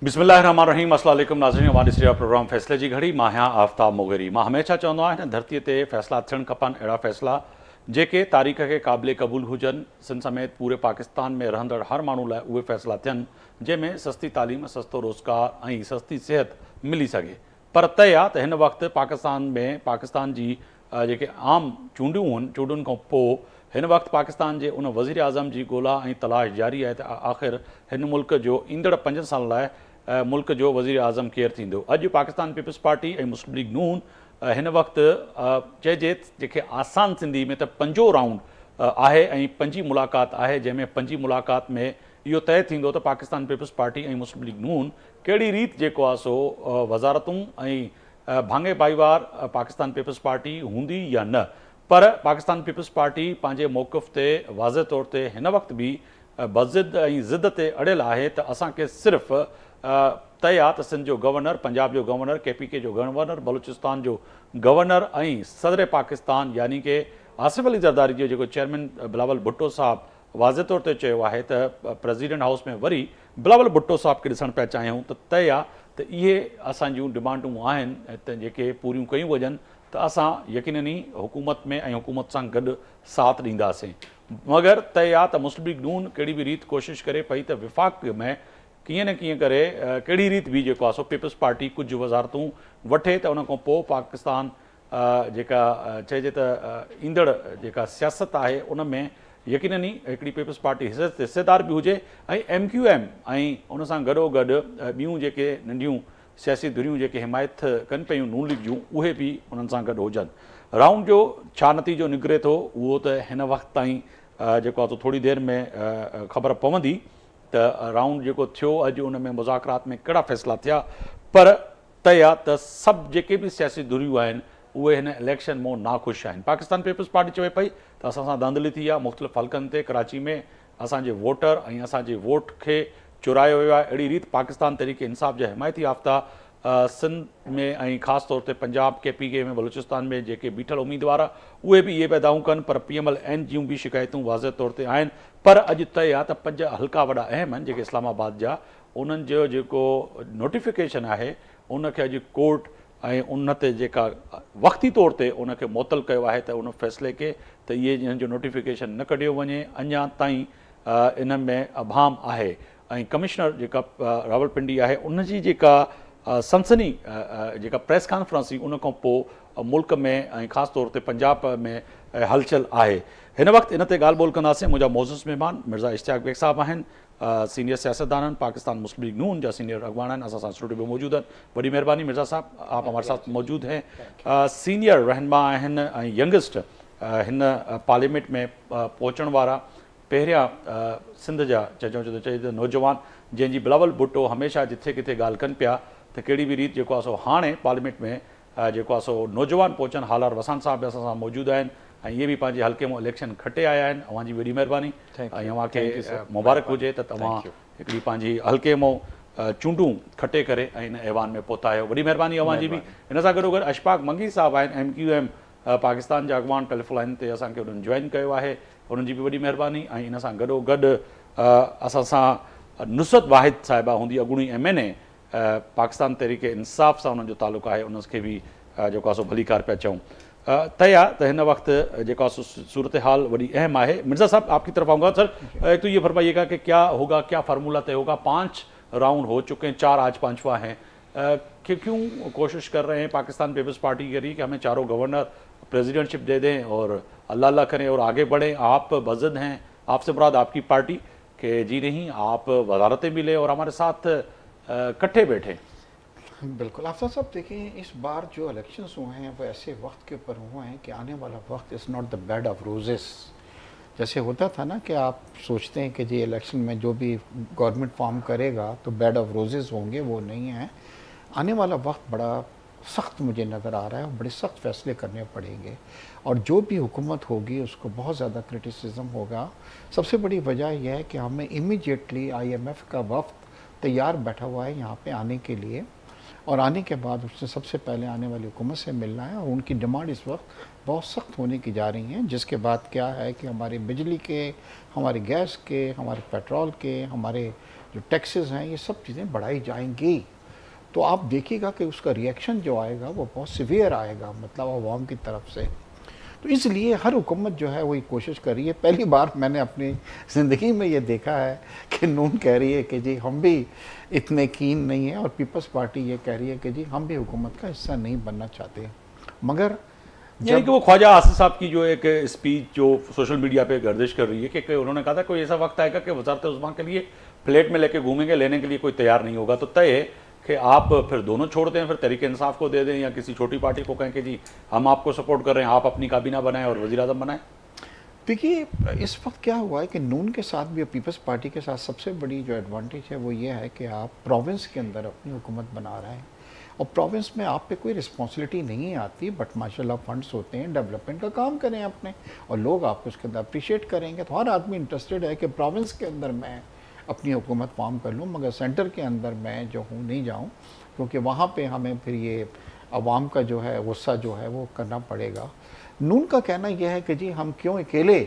बिस्मिल्लाहिर्रहमानिर्रहीम। अस्सलाम वालेकुम नाज़रीन। हमारे सिरिया प्रोग्राम फ़ैसले जी घड़ी मां आहियां आफ्ताब मोगरी। मां हमेशह चवंदो आहियां धरतीअ ते फ़ैसला थियणु खपनि, अहिड़ा फ़ैसला जेके तारीख़ खे क़ाबिल क़बूल हुजनि। सिंध समेत पूरे पाकिस्तान में रहंदड़ हर माण्हू लाइ उहे फ़ैसला थियनि जंहिंमें सस्ती तालीम, सस्तो रोज़गार ऐं सस्ती सिहत मिली सघे। पर तय आहे त हिन वक़्तु पाकिस्तान जी जेके आम चूंडियूं हुअनि, चूंडियुनि खां पोइ हिन वक़्तु पाकिस्तान जे उन वज़ीर आज़म जी ॻोल्हा ऐं तलाश जारी आहे त आख़िर हिन मुल्क जो ईंदड़ 5 साल लाइ मुल्क जो वज़ीर आज़म केरु थींदो। अॼु पाकिस्तान पीपल्स पार्टी ऐं मुस्लिम लीग नून हिन वक़्तु चइजे जेके आसान सिंधी में त 5 राउंड आहे ऐं 5 मुलाक़ात आहे, जंहिंमें 5 मुलाक़ात में इहो तय थींदो त पाकिस्तान पीपल्स पार्टी ऐं मुस्लिम लीग नून कहिड़ी रीति जेको आहे सो वज़ारतूं ऐं भाङे भाईवार पाकिस्तान पीपल्स पार्टी हूंदी या न। पर पाकिस्तान पीपल्स पार्टी पंहिंजे मौक़िफ़ ते वाज़े तौर ते हिन वक़्तु बि बज़िद ऐं ज़िद ते अड़ियल आहे त असांखे सिर्फ़ु तय आहे त सिंध जो गवर्नर, पंजाब जो गवर्नर, KPK जो गवर्नर, बलूचिस्तान जो गवर्नर ऐं सदर पाकिस्तान यानी कि आसिफ अली ज़रदारी जो जेको चेयरमैन बिलावल भुट्टो साहब वाज़े तौर ते चयो आहे त प्रेसिडेंट हाउस में वरी बिलावल भुट्टो साहब खे ॾिसणु पिया चाहियूं त तय आहे त इहे असांजूं डिमांडूं आहिनि त जेके पूरियूं कयूं वञनि त असां यकीनन ई हुकूमत में ऐं हुकूमत सां गॾु साथ ॾींदासीं। मगर तय आहे त मुस्लिम लीग नून कहिड़ी बि रीति कोशिशि करे पई त विफ़ाक़ में कीअं न कीअं करे कहिड़ी रीति बि जेको आहे सो पीपल्स पार्टी कुझु वज़ारतूं वठे त उन खां पोइ पाकिस्तान जेका चइजे त ईंदड़ जेका सियासत आहे उन में यकीनन ई हिकिड़ी पीपल्स पार्टी हिसेदार बि हुजे ऐं MQM ऐं उन सां गॾोगॾु ॿियूं जेके नंढियूं सियासी धुरियूं जेके हिमायत कनि पियूं नून लीग जूं उहे बि उन्हनि सां गॾु हुजनि। राउंड जो छा नतीजो निकिरे थो उहो त हिन वक़्तु ताईं जेको आहे थोरी देरि में ख़बर पवंदी त राउंड जेको थियो अॼु उन में मुज़ाकरात में कहिड़ा फ़ैसिला थिया। पर तय आहे त सभु जेके बि सियासी धुरियूं आहिनि उहे हिन इलेक्शन मां नाख़ुशि आहिनि। पाकिस्तान पीपल्स पार्टी चवे पई त असां सां धांधली थी आहे, मुख़्तलिफ़ हल्कनि ते कराची में असांजे वोटर ऐं असांजे वोट खे चुरायो वियो आहे। अहिड़ी रीति पाकिस्तान तहरीक इंसाफ़ जा हिमायती याफ़्ता सिंध में ऐं ख़ासि तौर ते पंजाब KPK में बलूचिस्तान में जेके बीठल उम्मीदवार उहे बि इहे पैदाऊं कनि। पर PMLN जूं बि शिकायतूं वाज़े तौर ते आहिनि। पर अॼु तय आहे त 5 हल्का वॾा अहम आहिनि जेके इस्लामाबाद जा, उन्हनि जो जेको नोटिफिकेशन आहे उनखे अॼु कोर्ट ऐं उन ते जेका वक़्ती तौर ते उनखे मुअतल कयो आहे त उन फ़ैसिले खे त इहे हिन जो नोटिफिकेशन न कढियो वञे। अञा ताईं इन में अभाम आहे ऐं कमिश्नर जेका रावलपिंडी आहे उनजी जेका सनसनी जेका प्रेस कॉन्फ्रेंस हुई उन खां पोइ मुल्क में ऐं ख़ासि तौर ते पंजाब में हलचल आहे। हिन वक़्तु इन ते ॻाल्हि ॿोल कंदासीं। मुंहिंजा मौजूज़ महिमान मिर्ज़ा इश्तियाक बेग साहब आहिनि, सीनियर सियासतदान आहिनि, पाकिस्तान मुस्लिम लीग नून जा सीनियर अगवान आहिनि, असां सां स्टूडियो में मौजूद आहिनि। बड़ी मेहरबानी मिर्ज़ा साहब, आप हमारे साथ मौजूद हैं। सीनियर रहनुमा आहिनि ऐं यंगेस्ट हिन पार्लियामेंट में पहुचण वारा पहिरियां सिंध जा चइजे नौजवान जंहिंजी बिलावल भुट्टो हमेशह जिथे किथे ॻाल्हि कनि पिया त कहिड़ी बि रीति जेको आहे सो हाणे पार्लियामेंट में जेको आहे सो नौजवान पहुचनि। हालार वसान साहब बि असां सां मौजूदु आहिनि ऐं इहे बि पंहिंजे हल्के मां इलेक्शन खटे आया आहिनि। अव्हां जी वॾी महिरबानी ऐं अव्हांखे मुबारक हुजे त तव्हां हिकिड़ी पंहिंजी हल्के मां चूंडूं खटे करे ऐं हिन ऐवान में पहुता आहियो। वॾी महिरबानी अव्हां जी बि। हिन सां गॾोगॾु अशफाक मंगी साहब आहिनि, MQM पाकिस्तान जा अगवान, टेलीफोन लाइन ते असांखे उन्हनि जॉइन कयो आहे, उन्हनि जी बि वॾी महिरबानी। ऐं हिन सां गॾोगॾु असां सां नुसरत वाहिद साहिबा हूंदी अॻूणी MNA पाकिस्तान तहरीक इंसाफ़ सां उन्हनि जो तालुक़ु आहे, उनखे बि जेको आहे सो भलीकार पिया चऊं। तय आहे त हिन वक़्तु जेको आहे सूरत हाल वड़ी अहम है। मिर्ज़ा साहब आपकी तरफ आऊँगा। सर तो ये फरमाइएगा कि क्या होगा, क्या फार्मूला तय होगा? 5 राउंड हो चुके हैं, 4 आज 5वां है कि क्यों कोशिश कर रहे हैं पाकिस्तान पीपल्स पार्टी के लिए कि हमें चारों गवर्नर प्रेसिडेंटशिप दे दें और अल्लाह अल्लाह करें और आगे बढ़ें? आप बज़द हैं, आपसे मुराद आपकी पार्टी के जी नहीं, आप वज़ारतें भी लें और हमारे साथ इकट्ठे बैठे। बिल्कुल आफ्ताब साहब, देखें इस बार जो इलेक्शंस हुए हैं वो ऐसे वक्त के ऊपर हुए हैं कि आने वाला वक्त is not the bed of roses. जैसे होता था ना कि आप सोचते हैं कि जी इलेक्शन में जो भी गवर्नमेंट फॉर्म करेगा तो बेड ऑफ रोजेस होंगे, वो नहीं है। आने वाला वक्त बड़ा सख्त मुझे नज़र आ रहा है और बड़े सख्त फैसले करने पड़ेंगे और जो भी हुकूमत होगी उसको बहुत ज़्यादा क्रिटिसिज्म होगा। सबसे बड़ी वजह यह है कि हमें इमीडिएटली IMF का वफ्द तैयार बैठा हुआ है यहाँ पे आने के लिए और आने के बाद उससे सबसे पहले आने वाली हुकूमत से मिलना है और उनकी डिमांड इस वक्त बहुत सख्त होने की जा रही हैं। जिसके बाद क्या है कि हमारी बिजली के, हमारे गैस के, हमारे पेट्रोल के, हमारे जो टैक्सेस हैं, ये सब चीज़ें बढ़ाई जाएंगी, तो आप देखिएगा कि उसका रिएक्शन जो आएगा वो बहुत सीवियर आएगा, मतलब आवाम की तरफ से। तो इसलिए हर हुकूमत जो है वही कोशिश कर रही है। पहली बार मैंने अपनी ज़िंदगी में ये देखा है कि नून कह रही है कि जी हम भी इतने कीन नहीं हैं, और पीपल्स पार्टी ये कह रही है कि जी हम भी हुकूमत का हिस्सा नहीं बनना चाहते। मगर यानी कि वो ख्वाजा आसिफ साहब की जो एक स्पीच जो सोशल मीडिया पे गर्दिश कर रही है कि उन्होंने कहा था कोई ऐसा वक्त आएगा कि वज़ारत उज़्मा के लिए प्लेट में लेके घूमेंगे, लेने के लिए कोई तैयार नहीं होगा, तो तय है कि आप फिर दोनों छोड़ दें, फिर तहरीक इंसाफ को दे दें या किसी छोटी पार्टी को कहें कि जी हम आपको सपोर्ट कर रहे हैं, आप अपनी काबीना बनाएं और वज़ीर आज़म बनाएं। देखिए, इस वक्त क्या हुआ है कि नून के साथ भी, पीपल्स पार्टी के साथ सबसे बड़ी जो एडवांटेज है वो ये है कि आप प्रोविंस के अंदर अपनी हुकूमत बना रहे हैं, और प्रोविंस में आप पे कोई रिस्पॉन्सिबिलिटी नहीं आती, बट माशाल्लाह फंड्स होते हैं, डेवलपमेंट का काम करें अपने, और लोग आपको उसके अंदर अप्रिशिएट करेंगे। तो हर आदमी इंटरेस्टेड है कि प्रोविंस के अंदर मैं अपनी हुकूमत फॉर्म कर लूँ, मगर सेंटर के अंदर मैं जो हूँ नहीं जाऊँ, क्योंकि वहाँ पे हमें फिर ये अवाम का जो है गुस्सा जो है वो करना पड़ेगा। नून का कहना यह है कि जी हम क्यों अकेले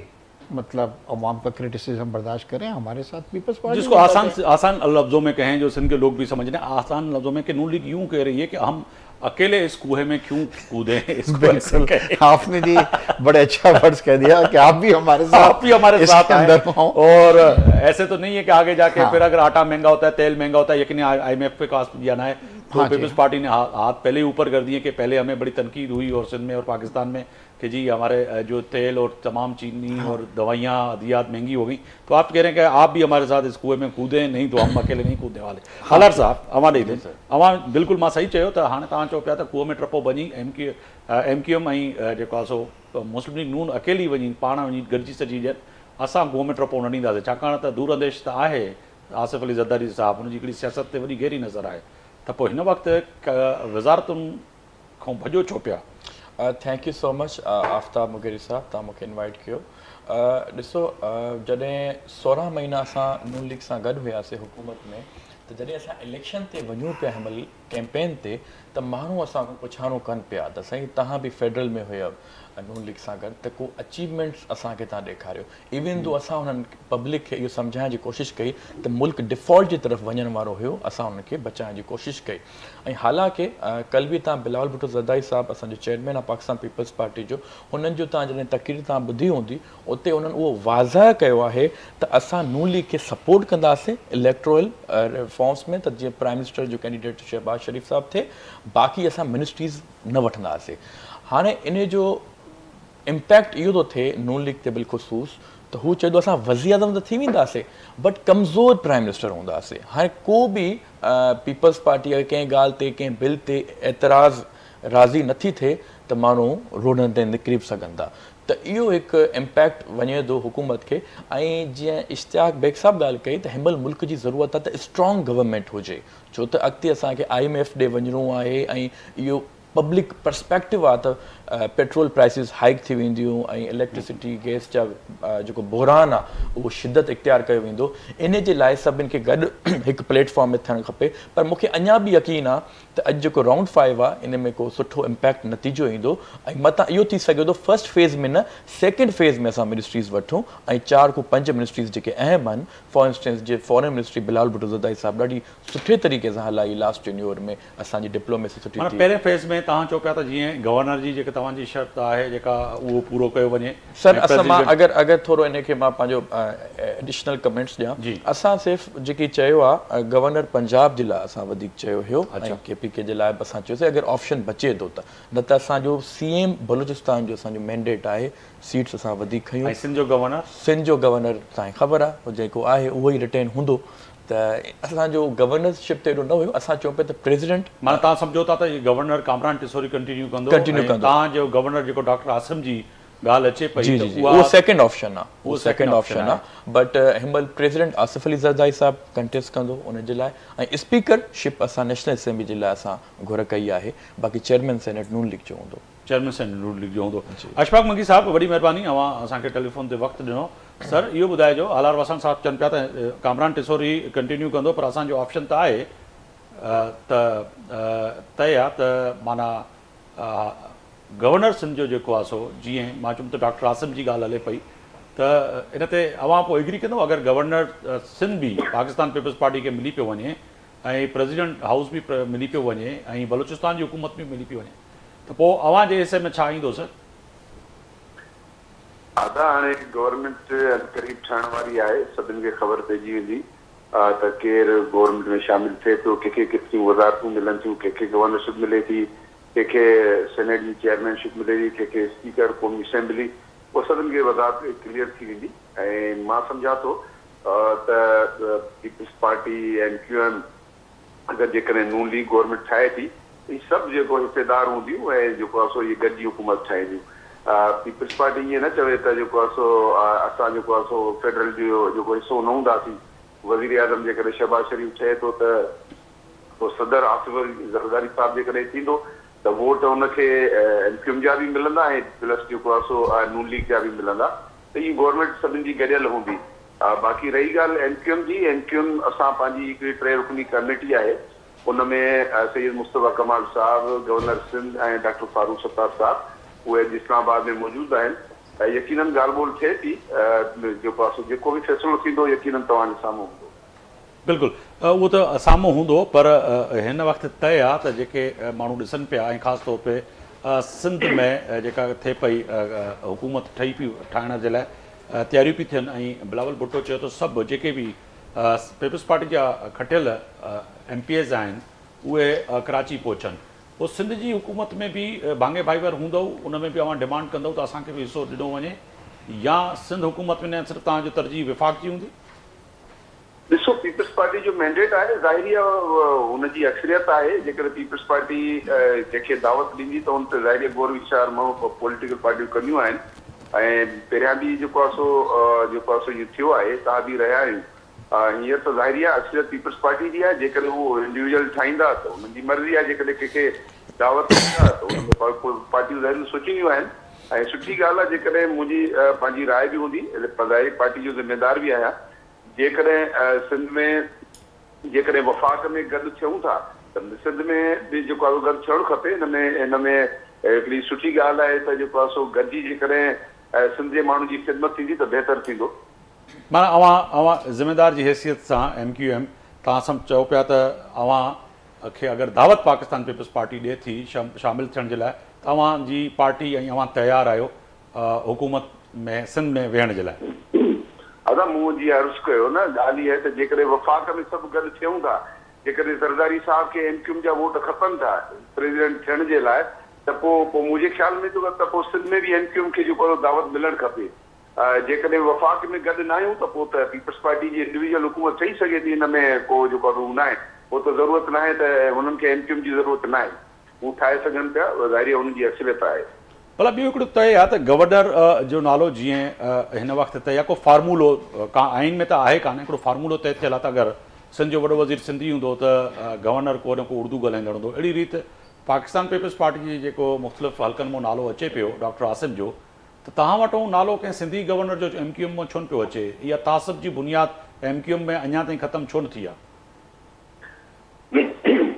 मतलब अवाम का क्रिटिसिज्म बर्दाश्त करें, हमारे साथ पीपल्स पार्टी, जिसको आसान लफ्जों में कहें, जो सिंध के लोग भी समझ रहे हैं, आसान लफ्जों में कि नून लीग यूं कह रही है कि हम अकेले इस कुएं में क्यों कूदें। बिल्कुल, आपने जी बड़े अच्छा वर्ड्स कह दिया कि आप भी हमारे साथ अंदर हो, और ऐसे तो नहीं है कि आगे जाके फिर अगर आटा महंगा होता है, तेल महंगा होता है, यकीन IMF पे कास्ट जाना है, तो पीपल्स पार्टी ने हाथ पहले ही ऊपर कर दिए कि पहले हमें बड़ी तनकीद हुई और सिंध में और पाकिस्तान में कि जी हमारे जो तेल और तमाम चीनी और दवाइयाँ अदियात महंगी हो गई, तो आप कह रहे हैं कि आप भी हमारे साथ इस कुएं में कूदें, नहीं तो हम अकेले नहीं कूदने वाले। हलार साहब हमारे बिल्कुल मां सही चयो, हाँ तव्हां चओ पिया त कुएं में टपो बनी MQM ऐं जेको आहे सो मुस्लिम लीग नून अकेली वञी पाण वञी गॾिजी सॼी ॼण असां कुएं में टपो न ॾींदासीं, छाकाणि त दूर अंदेश त आहे आसिफ अली ज़रदारी साहब, हुनजी हिकिड़ी सियासत ते वॾी गहरी नज़र आहे, त पोइ हिन वक़्तु वज़ारतुनि खां भॼो छो पिया? Thank you so much Aftab Mugheri साहब, तव्हां मूंखे इनवाइट कयो। ॾिसो, जॾहिं 16 महीना असां नून लीग सां गॾु हुआसीं हुकूमत में, त जॾहिं असां इलेक्शन ते वञूं पिया हिन महिल कैंपेन ते, त माण्हू असांखां पुछाणो कनि पिया त साईं तव्हां बि फेडरल में हुयव नून लीग सां गॾु, त को अचीवमेंट्स असांखे तव्हां ॾेखारियो। इवन दो असां हुननि पब्लिक खे इहो सम्झाइण जी कोशिशि कई त मुल्क डिफॉल्ट जी तरफ़ वञण वारो हुयो, असां हुनखे बचाइण जी कोशिशि कई। ऐं हालांकि कल बि तव्हां बिलावल भुट्टो ज़रदारी साहब, असांजो चेयरमैन आहे पाकिस्तान पीपल्स पार्टी जो, हुननि जो तव्हां जॾहिं तक़रीर तव्हां ॿुधी हूंदी, उते उन्हनि उहो वाज़ह कयो आहे त असां नून लीग खे सपोर्ट कंदासीं इलेक्टोरल रिफॉर्म्स में, त जीअं प्राइम मिनिस्टर जो कैंडिडेट शहबाज शरीफ़ साहब थिए, बाक़ी असां मिनिस्ट्रीज़ न वठंदासीं। हाणे इन जो इम्पैक्ट इहो थो थिए नून लीग ते बिलख़ुसूस, त हू चए थो असां वज़ीर आज़म त थी वेंदासीं, बट कमज़ोर प्राइम मिनिस्टर हूंदासीं। हाणे को बि पीपल्स पार्टी अगरि कंहिं ॻाल्हि ते कंहिं बिल ते एतिराज़ राज़ी नथी थिए त माण्हू रोडनि ते निकिरी बि सघनि था, त इहो हिकु इम्पैक्ट वञे थो हुकूमत खे। ऐं जीअं इश्तियाक बेग साहब ॻाल्हि कई त हिन महिल मुल्क जी ज़रूरत आहे त स्ट्रॉन्ग गवर्नमेंट हुजे, छो त अॻिते असांखे IMF ॾे वञिणो आहे, ऐं इहो पब्लिक पर्सपेक्टिव आहे त पेट्रोल प्राइसिस हाइक थी वेंदियूं, ऐं इलेक्ट्रिसिटी गैस जा जेको बहरान आहे उहो शिदत इख़्तियार कयो वेंदो। इन जे लाइ सभिनि खे गॾु हिकु प्लेटफॉर्म में थियणु खपे। पर मूंखे अञा बि यकीन आहे त अॼु जेको राउंड 5 आहे इन में को सुठो इम्पैक्ट नतीजो ईंदो, ऐं मतां इहो थी सघे थो फर्स्ट फेज़ में न, सेकेंड फेज़ में असां मिनिस्ट्रीज़ वठूं, ऐं 4 खां 5 मिनिस्ट्रीज़ जेके अहम आहिनि, for instance J foreign ministry Bilawal Bhutto Zardari साहब ॾाढी सुठे तरीक़े सां हलाई लास्ट टेन्योर में, असांजी डिप्लोमेसी सुठी थी। पहिरें फेज़ में तव्हां चओ पिया त जीअं गवर्नर जी जेका तव्हांजी शर्त आहे जेका उहो पूरो कयो वञे। सर असां मां अगरि थोरो इनखे मां पंहिंजो एडिशनल कमेंट्स ॾियां, असां सिर्फ़ु जेकी चयो आहे गवर्नर पंजाब जे लाइ असां वधीक चयो हुयो, ऐं KPK जे लाइ बि असां चयोसीं अगरि ऑप्शन बचे थो त, न त असांजो CM बलूचिस्तान जो असांजो मैंडेट आहे, सीट्स असां वधीक खयूं। सिंध जो गवर्नर तव्हांखे ख़बर आहे जेको आहे उहो ई रिटेन हूंदो, त असांजो गवर्नरशिप ते एॾो न हुयो। असां चऊं पिया त प्रेसिडेंट, माना तव्हां सम्झो था त गवर्नर कामरान टिसोरी कंटिन्यू कंदो, तव्हांजो गवर्नर जेको डॉक्टर आसिम जी ॻाल्हि अचे पई उहो सेकेंड ऑप्शन आहे, बट हिन महिल प्रेसिडेंट आसिफ अली ज़रदारी साहब कंटेस्ट कंदो उनजे लाइ, ऐं स्पीकरशिप असां नेशनल असेंबली जे लाइ असां घुर कई आहे, बाक़ी चेयरमैन सेनेट नून लीग जो हूंदो। अशफाक मंगी साहब वॾी महिरबानी, अवां असांखे टेलीफोन ते वक़्तु ॾिनो। सर इहो ॿुधाइजो, हलार वसण साहब चवनि पिया त कामरान टिसोरी कंटिन्यू कंदो, पर असांजो ऑप्शन त आहे तय आहे त माना गवर्नर सिंध जो जेको आहे सो जीअं मां चयुमि त डॉक्टर आसिम जी ॻाल्हि हले पई, त इन ते अवां पोइ एग्री कंदो अगरि गवर्नर सिंध बि पाकिस्तान पीपल्स पार्टी खे मिली पियो वञे ऐं प्रेसिडेंट हाउस बि मिली पियो वञे ऐं बलूचिस्तान जी हुकूमत बि मिली पियो वञे त पोइ अवां जे हिसे में छा ईंदो सर? दादा हाणे गवर्नमेंट क़रीब ठहण वारी आहे, सभिनि खे ख़बर पइजी वेंदी त केरु गवर्नमेंट में शामिल थिए थो, कंहिंखे केतिरियूं वज़ारतूं मिलनि थियूं, कंहिंखे गवर्नरशिप मिले थी, कंहिंखे सेनेट जी चेयरमैनशिप मिले थी, कंहिंखे स्पीकर क़ौमी असेंबली, उहो सभिनि खे वज़ारत क्लियर थी वेंदी। ऐं मां सम्झां थो त पीपल्स पार्टी MQM अगरि जेकॾहिं नून लीग गवर्नमेंट ठाहे थी ही सभु जेको हिसेदार हूंदियूं ऐं जेको आहे सो इहे गॾिजी हुकूमत ठाहींदियूं। पीपल्स पार्टी ईअं न चवे त जेको आहे सो असां जेको आहे सो फेडरल जो जेको हिसो न हूंदासीं। वज़ीर आज़म जेकॾहिं शहबाज शरीफ़ ठहे थो त पोइ सदर आसिफ अली ज़रदारी साहिबु जेकॾहिं थींदो त वोट हुनखे MQM जा बि मिलंदा ऐं प्लस जेको आहे सो नून लीग जा बि मिलंदा, त इहा गवर्नमेंट सभिनि जी गॾियल हूंदी। बाक़ी रही ॻाल्हि MQM जी, MQM असां पंहिंजी हिकिड़ी 3 रुकनी कमेटी आहे, उनमें सैयद मुस्तफ़ा कमाल साहिबु, गवर्नर सिंध ऐं डॉक्टर फारूक सत्तार साहिबु उहे इस्लामाबाद में मौजूदु आहिनि। ऐं यकीनन ॻाल्हि ॿोल थिए थी, जेको आहे जेको बि फ़ैसिलो थींदो यकीनन तव्हांजे साम्हूं हूंदो। बिल्कुलु, उहो त साम्हूं हूंदो, पर हिन वक़्तु तय आहे त जेके माण्हू ॾिसनि पिया ऐं ख़ासि तौर ते सिंध में जेका थिए पई हुकूमत ठही पई ठाहिण जे लाइ तयारियूं पई थियनि ऐं बिलावल भुट्टो चयो त सभु जेके बि पीपल्स पार्टी जा खटियल MPs आहिनि उहे कराची पहुचनि। पोइ सिंध जी हुकूमत में बि भाङे भाईवर हूंदो, उन में बि अवां डिमांड कंदव त असांखे बि हिसो ॾिनो वञे, या सिंध हुकूमत में न सिर्फ़ु तव्हांजो तरजीह विफ़ाक़ जी हूंदी? ॾिसो, पीपल्स पार्टी जो मैंडेट आहे, ज़ाहिरी हुनजी अक्सरियत आहे। जेकॾहिं पीपल्स पार्टी कंहिंखे दावत ॾींदी त हुन ते ज़ाहिरी गोर वीचार माण्हू पॉलिटिकल पार्टियूं कंदियूं आहिनि। ऐं पहिरियां बि जेको आहे सो इहो थियो आहे, तव्हां बि रहिया आहियूं। हींअर त ज़ाहिरी आहे अक्सरियत पीपल्स पार्टी जी आहे। जेकॾहिं उहो इंडिविजुअल ठाहींदा त हुननि जी मर्ज़ी आहे, जेकॾहिं कंहिंखे दावत ॾींदा त उन पार्टियूं ज़ाहिर सोचींदियूं आहिनि। ऐं सुठी ॻाल्हि आहे, जेकॾहिं मुंहिंजी पंहिंजी राय बि हूंदी, ज़ाहिरी पार्टी जो ज़िम्मेदार बि आहियां। जेकॾहिं सिंध में जेकॾहिं वफ़ाक़ में गॾु थियूं था त सिंध में बि जेको आहे गॾु थियणु खपे। हिन में हिकिड़ी सुठी ॻाल्हि आहे त जेको आहे सो गॾिजी जेकॾहिं सिंध जे माण्हू जी ख़िदमत थींदी त बहितर थींदो। माना अवां ज़िम्मेदार जी हैसियत सां MQM तव्हां सभु चओ पिया त अवां खे अगरि दावत पाकिस्तान पीपल्स पार्टी ॾिए थी शामिलु थियण जे लाइ त अवांजी पार्टी ऐं अवां तयारु आहियो हुकूमत में सिंध में वेहण जे लाइ? दादा मूं जीअं अर्ज़ु कयो न, ॻाल्हि इहा आहे त जेकॾहिं वफ़ाक़ में सभु गॾु थियूं था, जेकॾहिं ज़रदारी साहिब खे MQM जा वोट खपनि था प्रेसिडेंट थियण जे लाइ, त पोइ मुंहिंजे ख़्याल में त पोइ सिंध में बि MQM खे जेको दावत मिलणु खपे। जेकॾहिं वफ़ाक़ में गॾु न आहियूं त पोइ त पीपल्स पार्टी जी इंडिविजुअल हुकूमत ठही सघे थी। हिन में को जेको रूह न आहे, पोइ त ज़रूरत न आहे त हुननि खे MQM जी ज़रूरत न आहे, हू ठाहे सघनि पिया, ज़ाहिरी हुननि जी अक्सरियत आहे। भला ॿियो हिकिड़ो तय आहे त गवर्नर जो नालो जीअं हिन वक़्तु तय आहे, को फार्मूलो का आइन में त आहे कान, हिकिड़ो फार्मूलो तय थियल आहे त अगरि सिंध जो वॾो वज़ीर सिंधी हूंदो त गवर्नर को न को उर्दू ॻाल्हाईंदड़ हूंदो। अहिड़ी रीति पाकिस्तान पीपल्स पार्टी जी जेको मुख़्तलिफ़ हल्कनि मां नालो अचे पियो डॉक्टर आसिम जो, त तव्हां वटि नालो कंहिं सिंधी गवर्नर जो MQM मां छो न पियो अचे? इहा तासिब जी बुनियाद MQM में अञा ताईं ख़तमु छो न थी आहे?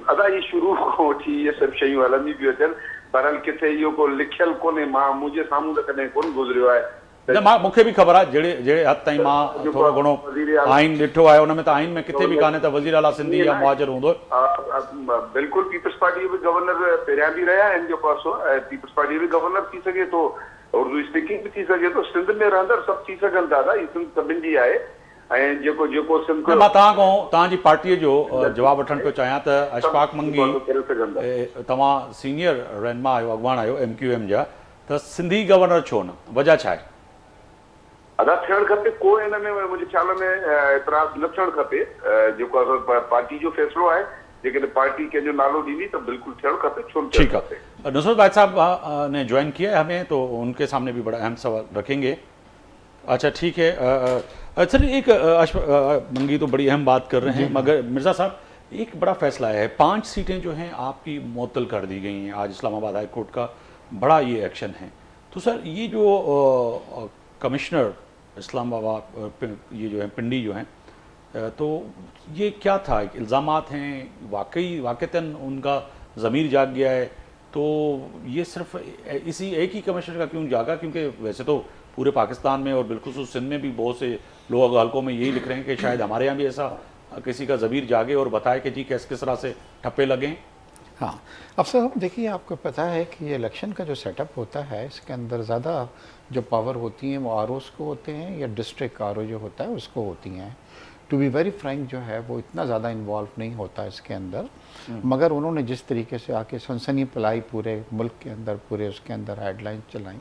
अदा इहे शुरू खां वठी इहे सभु शयूं हलंदी पियूं अचनि, पर किथे इहो को लिखियलु कोन्हे। मुंहिंजे साम्हूं त कॾहिं कोन गुज़रियो आहे। न, मूंखे बि ख़बर आहे, जहिड़े हद ताईं मां थोरो घणो आइन ॾिठो आहे, उन में त आइन में किथे बि कान्हे त वज़ीर आला सिंधी या मुहाजिर हूंदो। बिल्कुलु, पीपल्स पार्टी जो बि गवर्नर पहिरियां बि रहिया आहिनि जेको आहे पीपल्स पार्टी जो बि गवर्नर थी सघे थो, उर्दू स्पीकिंग बि थी सघे थो। सिंध में रहंदड़ सभु थी सघनि दादा, हीअ सिंध सभिनि जी आहे। ऐं जेको सिंध मां तव्हांजी पार्टीअ जो जवाबु वठणु पियो चाहियां त अशफाक मंगी तव्हां सीनियर रहनुमा आहियो, अॻवान आहियो MQM जा, त सिंधी गवर्नर छो न? वजह छा आहे? अदा थियणु खपे, को हिन में मुंहिंजे ख़्याल में एतिराज़ न थियणु खपे। जेको आहे पार्टी जो फ़ैसिलो आहे, जेकॾहिं पार्टी कंहिंजो नालो ॾींदी त बिल्कुलु थियणु खपे, छो न थियणु खपे। नुसरत भाई साहब ने ज्वाइन किया है हमें, तो उनके सामने भी बड़ा अहम सवाल रखेंगे। अच्छा ठीक है सर, एक मंगी तो बड़ी अहम बात कर रहे हैं, मगर मिर्ज़ा साहब एक बड़ा फैसला है, 5 सीटें जो हैं आपकी मुअत्तल कर दी गई हैं। आज इस्लामाबाद हाई कोर्ट का बड़ा ये एक्शन है। तो सर ये जो कमिश्नर इस्लामाबाद ये जो है पिंडी जो हैं, तो ये क्या था? इल्ज़ामात हैं, वाक़ईतन उनका ज़मीर जाग गया है? तो ये सिर्फ इसी एक ही कमिश्नर का क्यों जागा? क्योंकि वैसे तो पूरे पाकिस्तान में और बिलखुसूस सिंध में भी बहुत से लोग हल्कों में यही लिख रहे हैं कि शायद हमारे यहाँ भी ऐसा किसी का ज़मीर जागे और बताए कि जी किस तरह से ठप्पे लगें। हाँ, अफसर साहब देखिए, आपको पता है कि ये इलेक्शन का जो सेटअप होता है इसके अंदर ज़्यादा जो पावर होती हैं वो आरओज़ को होते हैं या डिस्ट्रिक्ट आरओ जो होता है उसको होती हैं। टू बी वेरी फ्रैंक जो है वो इतना ज़्यादा इन्वॉल्व नहीं होता इसके अंदर, मगर उन्होंने जिस तरीके से आके सनसनी फैलाई पूरे मुल्क के अंदर, पूरे उसके अंदर हेडलाइंस चलाई,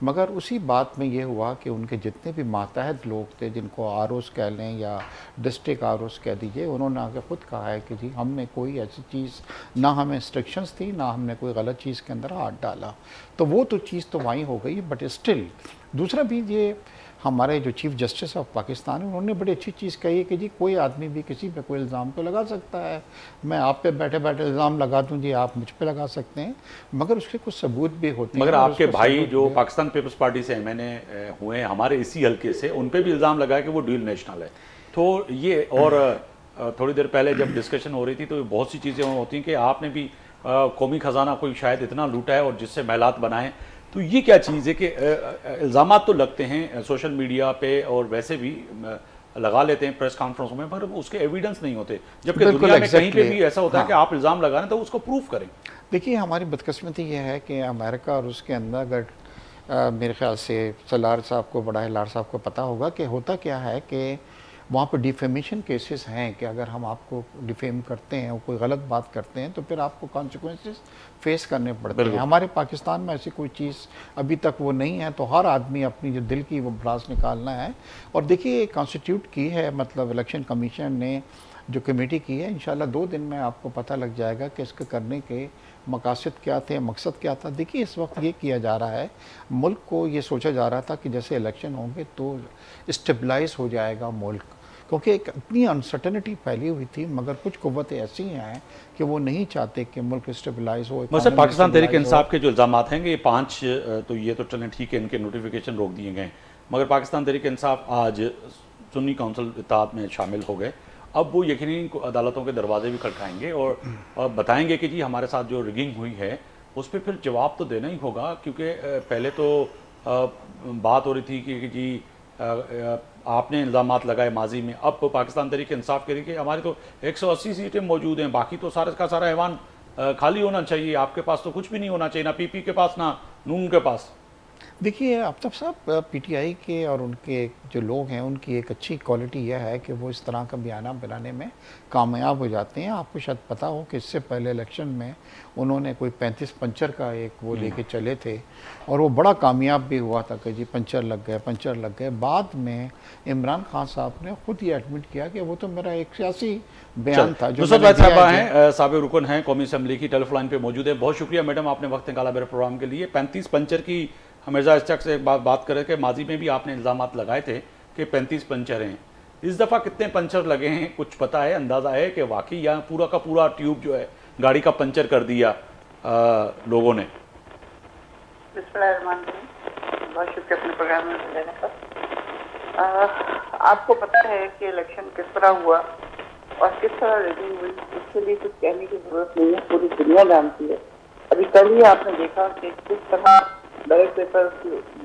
मगर उसी बात में ये हुआ कि उनके जितने भी मातहत लोग थे, जिनको आरओज़ कह लें या डिस्ट्रिक्ट आरओज़ कह दीजिए, उन्होंने आके ख़ुद कहा है कि जी हमने कोई ऐसी चीज़, ना हमें इंस्ट्रक्शंस थी, ना हमने कोई गलत चीज़ के अंदर हाथ डाला। तो वो तो चीज़ तो वहीं हो गई, बट स्टिल दूसरा भी ये हमारे जो चीफ़ जस्टिस ऑफ पाकिस्तान है उन्होंने बड़ी अच्छी चीज़ कही है कि जी कोई आदमी भी किसी पे कोई इल्ज़ाम तो लगा सकता है, मैं आप पे बैठे बैठे इल्ज़ाम लगा दूं जी, आप मुझ पे लगा सकते हैं, मगर उसके कुछ सबूत भी होते हैं। मगर आपके भाई जो पाकिस्तान पीपल्स पार्टी से एमएनए हुए हैं हमारे इसी हल्के से, उन पे भी इल्ज़ाम लगाया कि वो ड्यूल नेशनल है। तो ये और थोड़ी देर पहले जब डिस्कशन हो रही थी तो बहुत सी चीज़ें होती हैं कि आपने भी कौमी ख़जाना कोई शायद इतना लूटा है और जिससे महलात बनाए। तो ये क्या चीज़ है कि इल्ज़ामात तो लगते हैं सोशल मीडिया पे और वैसे भी लगा लेते हैं प्रेस कॉन्फ्रेंस में, पर उसके एविडेंस नहीं होते, जबकि दुनिया में कहीं पे भी ऐसा होता है कि आप इल्ज़ाम लगा रहे हैं तो उसको प्रूफ करें। देखिए, हमारी बदकिस्मती ये है कि अमेरिका और उसके अंदर अगर मेरे ख्याल से सलार साहब को, बड़ा लार साहब को पता होगा कि होता क्या है कि वहाँ पर डिफेमेशन केसेस हैं कि अगर हम आपको डिफेम करते हैं और कोई गलत बात करते हैं तो फिर आपको कॉन्सिक्वेंसेस फेस करने पड़ते हैं। हमारे पाकिस्तान में ऐसी कोई चीज़ अभी तक वो नहीं है, तो हर आदमी अपनी जो दिल की वो भड़ास निकालना है। और देखिए, कॉन्स्टिट्यूट की है, मतलब इलेक्शन कमीशन ने जो कमेटी की है, इंशाल्लाह 2 दिन में आपको पता लग जाएगा कि इसके करने के मकासद क्या थे, मकसद क्या था। देखिए, इस वक्त ये किया जा रहा है, मुल्क को ये सोचा जा रहा था कि जैसे इलेक्शन होंगे तो स्टेबलाइज हो जाएगा मुल्क, क्योंकि एक इतनी अनसर्टेनिटी फैली हुई थी, मगर कुछ कुव्वतें ऐसी हैं कि वो नहीं चाहते कि मुल्क स्टेबलाइज हो। मतलब पाकिस्तान तहरीक इंसाफ के जो इल्ज़ाम हैं कि ये 5 तो ये तो चलें ठीक है, इनके नोटिफिकेशन रोक दिए गए, मगर पाकिस्तान तहरीक इंसाफ आज सुन्नी काउंसिल इत्तेहाद में शामिल हो गए। अब वो यकीनी अदालतों के दरवाजे भी खटखाएंगे और बताएंगे कि जी हमारे साथ जो रिगिंग हुई है उस पर फिर जवाब तो देना ही होगा, क्योंकि पहले तो बात हो रही थी कि जी आपने इल्ज़ामात लगाए माजी में। अब पाकिस्तान तहरीक इंसाफ कह रही कि हमारी तो 180 सीटें मौजूद हैं, बाकी तो सारा का सारा ऐवान खाली होना चाहिए, आपके पास तो कुछ भी नहीं होना चाहिए, ना पीपी के पास ना नून के पास। देखिए आफ्ताब साहब, पीटीआई के और उनके जो लोग हैं उनकी एक अच्छी क्वालिटी यह है कि वो इस तरह का बयाना बनाने में कामयाब हो जाते हैं। आपको शायद पता हो कि इससे पहले इलेक्शन में उन्होंने कोई 35 पंचर का एक वो लेके चले थे और वो बड़ा कामयाब भी हुआ था कि जी पंचर लग गए। बाद में इमरान खान साहब ने खुद ही एडमिट किया कि वो तो मेरा एक सियासी बयान था। जो साबिर रुकन हैं कौमी असम्बली की, टेलीफोन पे मौजूद है। बहुत शुक्रिया मैडम, आपने वक्त निकाला मेरे प्रोग्राम के लिए। 35 पंचर की मिर्जा इश्तियाक से एक बात करें कि माजी में भी आपने इल्ज़ामात लगाए थे कि 35 पंचर हैं, इस दफ़ा कितने पंचर लगे हैं, कुछ पता है, अंदाज़ा है कि वाकई यहाँ पूरा का पूरा ट्यूब जो है गाड़ी का पंचर कर दिया लोगों ने? बहुत शुक्रिया अपने प्रोग्राम में लेने पर। आपको पता है कि इलेक्शन किस तरह हुआ और किस तरह रेटिंग हुई, इसके लिए कुछ कहने की जरूरत नहीं है, पूरी दुनिया जानती है। अभी कल ही आपने देखा कि किस तरह बैलेट पेपर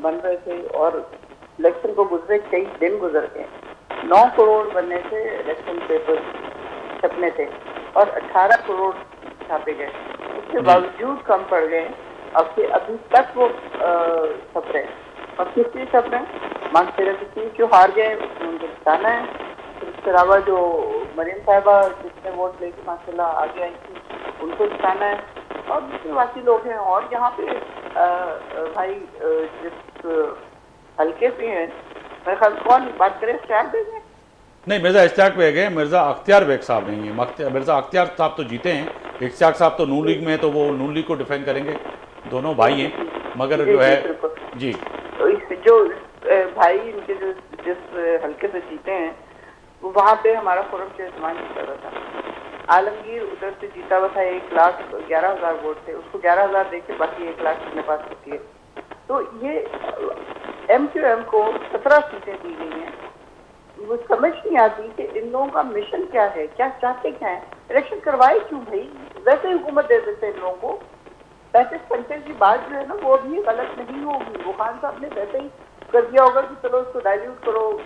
बन रहे थे और इलेक्शन को गुजरे कई दिन गुजर गए। 9 करोड़ बनने से इलेक्शन पेपर छपने थे और 18 करोड़ छापे गए, उसके बावजूद कम पड़ गए। अब अभी तक वो छप रहे हैं और किस लिए छप रहे हैं? मानसेरा की जो हार गए उनको जिताना है। फिर इसके अलावा जो मरीम साहिबा जिसने वोट लेके माशाल्लाह आगे आई थी उनको जिताना है और दूसरे बाकी लोग हैं। और यहाँ पे भाई जिस हल्के से हैं मेरे ख्याल कौन बात करे, इश्तियाक बेग हैं? नहीं, मिर्जा इश्तियाक बेग हैं, मिर्जा अख्तियार बेग साहब नहीं है। मिर्जा अख्तियार साहब तो जीते हैं, इश्तियाक साहब तो नून लीग में है तो वो नून लीग को डिफेंड करेंगे, दोनों भाई हैं। मगर जो है जी तो जो भाई इनके जो जिस हल्के से जीते हैं वहाँ पे हमारा फोरम से इस्तेमाल नहीं कर रहा था। आलमगीर उधर से जीता हुआ था, 1,11,000 वोट थे, उसको 11,000 देके बाकी 1 लाख अपने पास होती है। तो ये MQM को 17 सीटें दी गई हैं। वो समझ नहीं आती कि इन लोगों का मिशन क्या है, क्या चाहते क्या है, इलेक्शन करवाए क्यों भाई? वैसे ही हुकूमत दे देते इन लोगों को। 35 पंचर की बात जो है ना वो भी गलत नहीं होगी, वो खान साहब ने वैसे ही कर दिया होगा कि चलो इसको डाइल्यूट करो,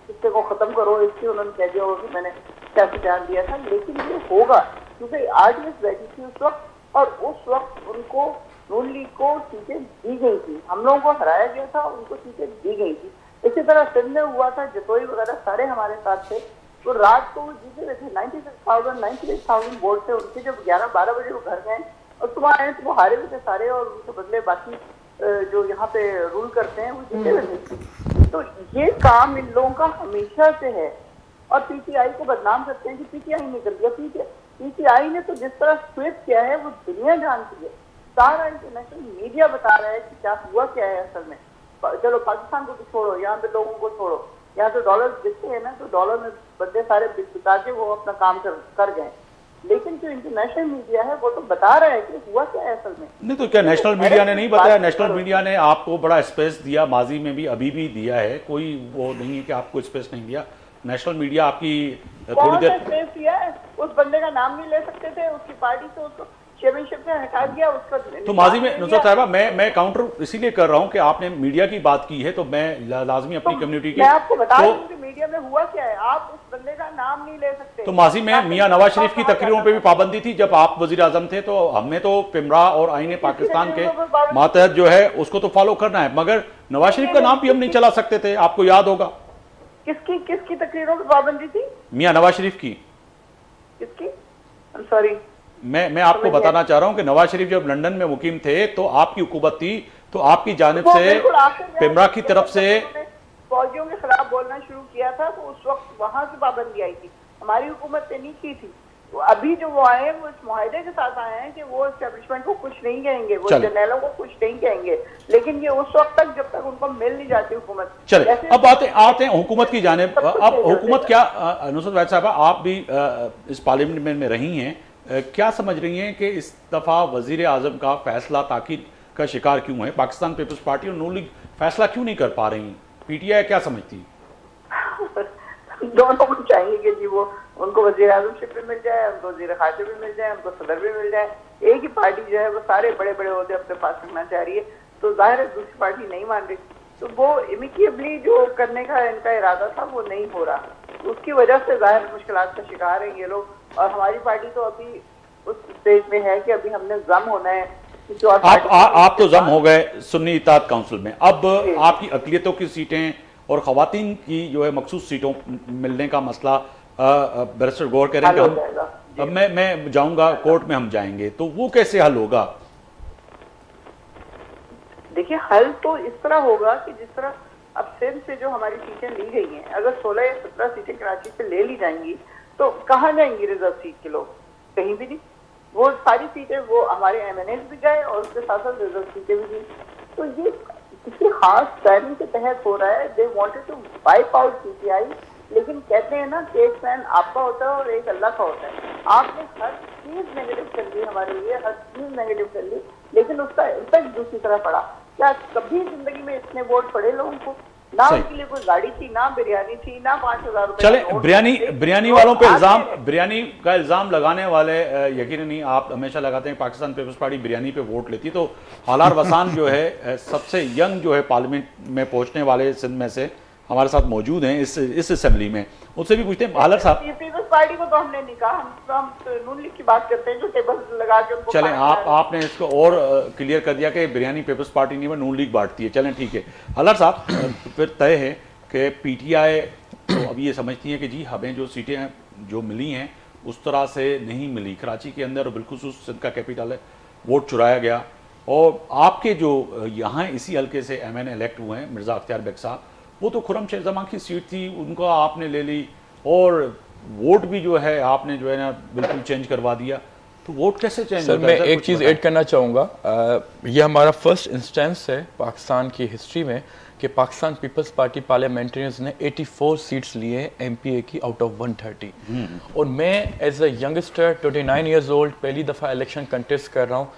रिश्ते को खत्म करो, इसलिए उन्होंने कह दिया होगा कि मैंने कैसे ध्यान दिया था। लेकिन ये होगा क्योंकि आरडीएस बैठी थी उस वक्त, और उस वक्त उनको नून लीग को सीटें दी गई थी, हम लोगों को हराया गया था, उनको सीटें दी गई थी। इसी तरह सिंध में हुआ था, जतोई वगैरह सारे हमारे साथ थे, तो रात को वो जीते हुए थे 98,000 वोट थे उनके। जब 11-12 बजे वो घर गए और सुबह आए तो वो हारे हुए थे सारे, और उनके बदले बाकी जो यहाँ पे रूल करते हैं वो जीते हुए थे। तो ये काम इन लोगों का हमेशा से है, और पीटीआई को बदनाम करते हैं कि पीटीआई ने कर दिया। पीटीआई ने तो जिस तरह स्वीप किया है वो दुनिया जानती है, सारा इंटरनेशनल मीडिया बता रहा है कि क्या हुआ क्या है असल में। चलो पाकिस्तान को तो छोड़ो, यहाँ पे लोगों को छोड़ो, यहाँ तो डॉलर दिखते हैं ना, तो डॉलर में बंदे सारे बिता के वो अपना काम कर गए। लेकिन जो इंटरनेशनल मीडिया है वो तो बता रहा है कि हुआ क्या है असल में। नहीं तो क्या नेशनल मीडिया ने नहीं बताया? नेशनल मीडिया ने आपको बड़ा स्पेस दिया, माजी में भी अभी भी दिया है, कोई वो नहीं है कि आपको स्पेस नहीं दिया। नेशनल मीडिया आपकी थोड़ी देर स्पेस दिया है, उस बंदे का नाम नहीं ले सकते थे, उसकी पार्टी से उसको चेयरमैनशिप से हटा दिया उसका। तो माजी में नुसरत साहिबा मैं काउंटर इसीलिए कर रहा हूं कि आपने मीडिया की बात की है, तो मैं लाजमी अपनी कम्युनिटी की मैं आपको बता रही हूं कि मीडिया में हुआ क्या है, आप उस बंदे का नाम नहीं ले सकते। तो माजी में मियां नवाज शरीफ की तकरीरों पे भी पाबंदी थी जब आप वजीर आजम थे, तो हमें तो पिमरा और आईने पाकिस्तान के मातहत जो है उसको तो फॉलो करना है, मगर नवाज शरीफ का नाम भी हम नहीं चला सकते थे, आपको याद होगा। किसकी तकरीरों पर पाबंदी थी? मियां नवाज शरीफ की। किसकी? आई एम सॉरी, मैं आपको बताना चाह रहा हूं कि नवाज शरीफ जब लंदन में मुकीम थे तो आपकी हुकूमत थी, तो आपकी जानिब से पिमरा की तरफ से फौजियों के खिलाफ बोलना शुरू किया था, तो उस वक्त वहां से पाबंदी आई थी, हमारी हुकूमत ने नहीं की थी। तो अभी जो वो आए हैं वो इस मुआहदे के साथ आए हैं कि वो एस्टेब्लिशमेंट को कुछ नहीं कहेंगे, वो जर्नैलों को कुछ नहीं कहेंगे, लेकिन ये उस वक्त तक जब तक उनको मिल नहीं जाती हुकूमत। चले अब आते हैं हुकूमत की जानिब। अब हुकूमत क्या, नुसरत वाहिद साहबा आप भी इस पार्लियामेंट में रही हैं, क्या समझ रही हैं कि इस दफ़ा वज़ीर आज़म का फैसला ताकीद का शिकार क्यों है? पाकिस्तान पीपल्स पार्टी और नून लीग फैसला क्यों नहीं कर पा रही? पीटीआई क्या समझती? दोनों को चाहेंगे कि जी वो उनको वज़ीर आज़मशिप भी मिल जाए, उनको वज़ीर खारजा भी मिल जाए, उनको सदर भी मिल जाए। एक ही पार्टी जो है वो सारे बड़े बड़े ओहदे अपने पास रखना चाह रही है, तो जाहिर है दूसरी पार्टी नहीं मान रही, तो वो इमिकेबली जो करने का इनका इरादा था वो नहीं हो रहा, तो उसकी वजह से जाहिर मुश्किलात का शिकार है ये लोग। और हमारी पार्टी तो अभी उस स्टेज में है कि अभी हमने जम होना है। आप तो जम हो गए सुन्नी इत्तेहाद काउंसिल में, अब आपकी अक़लियतों की सीटें और ख़वातीन की जो है मखसूस सीटों मिलने का मसला बैरिस्टर गौर करेंगे। अब मैं जाऊंगा कोर्ट में, हम जाएंगे, तो वो कैसे हल होगा? देखिए हल तो इस तरह होगा कि जिस तरह अब सिंध से जो हमारी सीटें ली गई हैं, अगर 16 या 17 सीटें कराची से ले ली जाएंगी तो कहाँ जाएंगी रिजर्व सीट के लोग? कहीं भी नहीं। वो सारी सीटें वो हमारे एमएनएस भी गए और उसके साथ साथ रिजर्व सीटें भी दी। तो ये किसी खास प्लानिंग के तहत हो रहा है। They wanted to wipe out PTI, लेकिन कहते हैं ना कि एक फैन आपका होता है और एक अल्लाह का होता है। आपने हर चीज नेगेटिव कर ली हमारे लिए, हर चीज नेगेटिव कर ली, लेकिन उसका इम्पैक्ट दूसरी तरह पड़ा। क्या कभी जिंदगी में इतने वोट पड़े लोगों को? ना उनके लिए कोई गाड़ी थी, ना बिरयानी थी, ना 5000 रुपए। चले बिरयानी वालों पे इल्जाम, बिरयानी का इल्जाम लगाने वाले यकीन नहीं आप हमेशा लगाते हैं पाकिस्तान पीपल्स पार्टी बिरयानी पे वोट लेती, तो हालार वसान जो है सबसे यंग जो है पार्लियामेंट में पहुंचने वाले सिंध में से हमारे साथ मौजूद हैं इस असेंबली में, उनसे भी पूछते हैं। हालार साहब पीपल्स पार्टी को तो हमने नहीं कहा, हम नून लीग की बात करते हैं जो टेबल लगा के उनको। चलें आपने इसको और क्लियर कर दिया कि बिरयानी पीपल्स पार्टी नहीं, नून लीग बांटती है। चलें ठीक है। हालार साहब फिर तय है कि पीटीआई तो अब ये समझती है कि जी हमें जो सीटें जो मिली हैं उस तरह से नहीं मिली, कराची के अंदर बिलखुसूस सिंध का कैपिटल है, वोट चुराया गया, और आपके जो यहाँ इसी हल्के से एमएनए इलेक्ट हुए हैं मिर्ज़ा अख्तियार बेग साहब, वो तो खुरम शेर ज़मां की सीट थी, उनको आपने ले ली और वोट भी जो है आपने जो है ना बिल्कुल चेंज करवा दिया, तो वोट कैसे चेंज? सर मैं एक चीज़ ऐड करना चाहूँगा, ये हमारा फर्स्ट इंस्टेंस है पाकिस्तान की हिस्ट्री में कि पाकिस्तान पीपल्स पार्टी पार्लियामेंटेरियंस ने 84 सीट्स लिए एमपीए की आउट ऑफ 130, और मैं as a youngster 29 years old पहली दफ़ा इलेक्शन कंटेस्ट कर रहा हूँ।